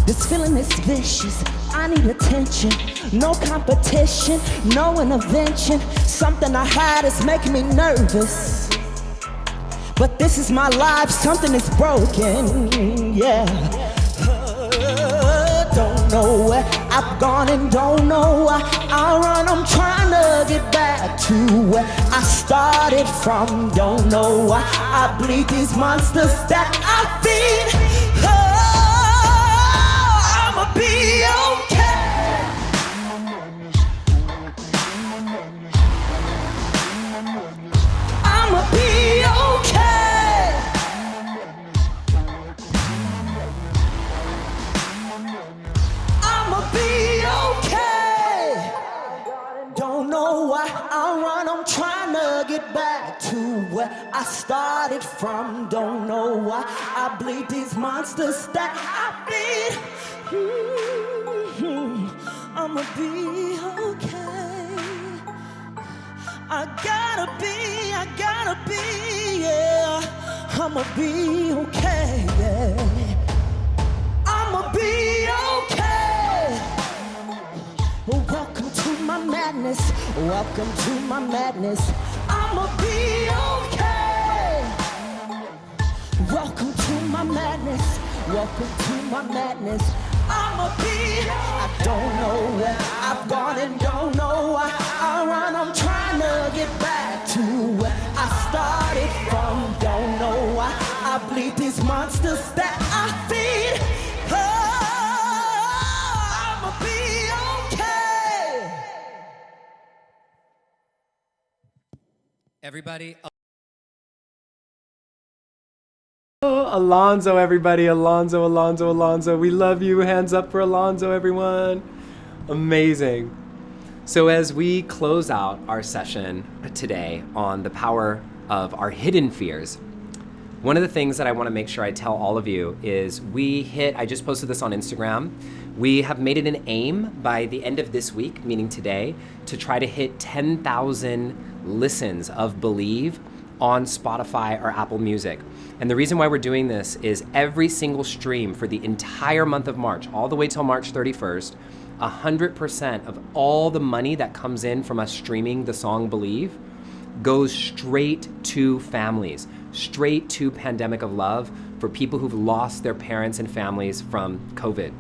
S1: This feeling is vicious, I need attention. No competition, no intervention. Something I had is making me nervous. But this is my life, something is broken, yeah. Don't know where I've gone and don't know why I run. I'm trying to get back to where I started from. Don't know why I bleed these monsters that I feed. I'ma be okay. I'ma be okay. I'ma be okay. Don't know why I run, I'm trying to get back to where I started from. Don't know why I bleed these monsters that I feed. I'ma be okay. I gotta be, yeah. I'ma be okay, yeah. I'ma be okay. Welcome to my madness. Welcome to my madness. I'ma be okay. Welcome to my madness. Welcome to my madness. I'ma be. I don't know where I've gone and don't know why I run. I'm trying to get back to where I started from. Don't know why I bleed these monsters that I feed. I'ma be okay.
S3: Everybody,
S2: Alonzo, everybody. Alonzo, Alonzo, Alonzo. We love you. Hands up for Alonzo, everyone. Amazing. So as we close out our session today on the power of our hidden fears, one of the things that I want to make sure I tell all of you is I just posted this on Instagram. We have made it an aim by the end of this week, meaning today, to try to hit 10,000 listens of Believe on Spotify or Apple Music. And the reason why we're doing this is every single stream for the entire month of March, all the way till March 31st, 100% of all the money that comes in from us streaming the song Believe goes straight to families, straight to Pandemic of Love for people who've lost their parents and families from COVID.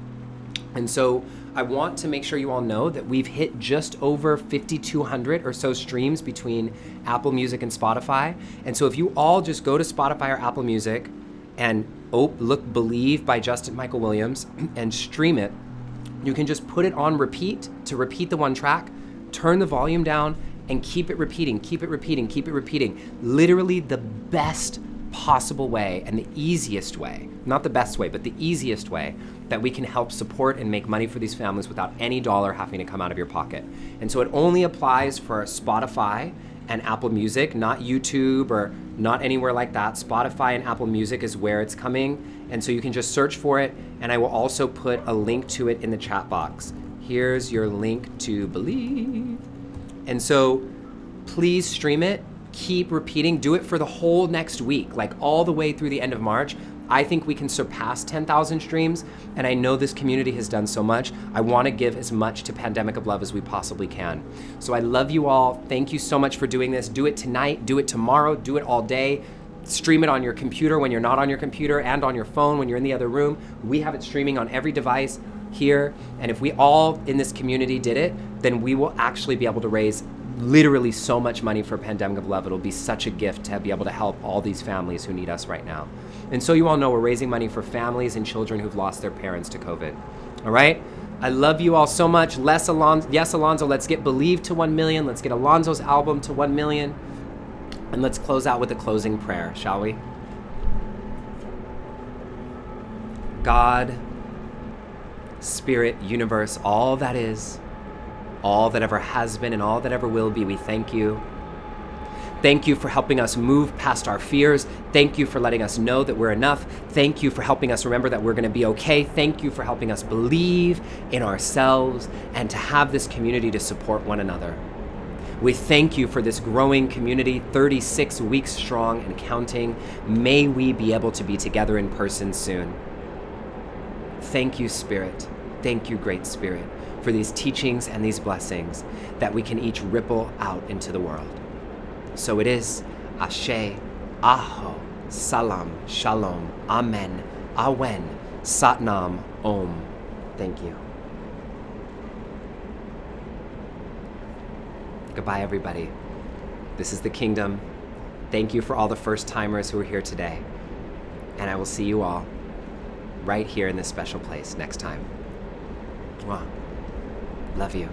S2: And so I want to make sure you all know that we've hit just over 5,200 or so streams between Apple Music and Spotify. And so if you all just go to Spotify or Apple Music and look Believe by Justin Michael Williams and stream it, you can just put it on repeat to repeat the one track, turn the volume down, and keep it repeating, keep it repeating, keep it repeating. Literally the best possible way and the easiest way, not the best way, but the easiest way that we can help support and make money for these families without any dollar having to come out of your pocket. And so it only applies for Spotify and Apple Music, not YouTube or not anywhere like that. Spotify and Apple Music is where it's coming. And so you can just search for it. And I will also put a link to it in the chat box. Here's your link to Believe. And so please stream it, keep repeating, do it for the whole next week, like all the way through the end of March. I think we can surpass 10,000 streams, and I know this community has done so much. I want to give as much to Pandemic of Love as we possibly can. So I love you all. Thank you so much for doing this. Do it tonight, do it tomorrow, do it all day. Stream it on your computer when you're not on your computer and on your phone when you're in the other room. We have it streaming on every device here, and if we all in this community did it, then we will actually be able to raise literally so much money for Pandemic of Love. It'll be such a gift to be able to help all these families who need us right now. And so you all know we're raising money for families and children who've lost their parents to COVID. All right? I love you all so much. Yes, Alonzo, let's get Believe to 1 million. Let's get Alonzo's album to 1 million. And let's close out with a closing prayer, shall we? God, Spirit, universe, all that is, all that ever has been and all that ever will be, we thank you. Thank you for helping us move past our fears. Thank you for letting us know that we're enough. Thank you for helping us remember that we're going to be okay. Thank you for helping us believe in ourselves and to have this community to support one another. We thank you for this growing community, 36 weeks strong and counting. May we be able to be together in person soon. Thank you, Spirit. Thank you, Great Spirit, for these teachings and these blessings that we can each ripple out into the world. So it is. Ashe, Aho, Salam, Shalom, Amen, Awen, Satnam, Om. Thank you. Goodbye, everybody. This is the Kingdom. Thank you for all the first-timers who are here today. And I will see you all right here in this special place next time. Mwah. Love you.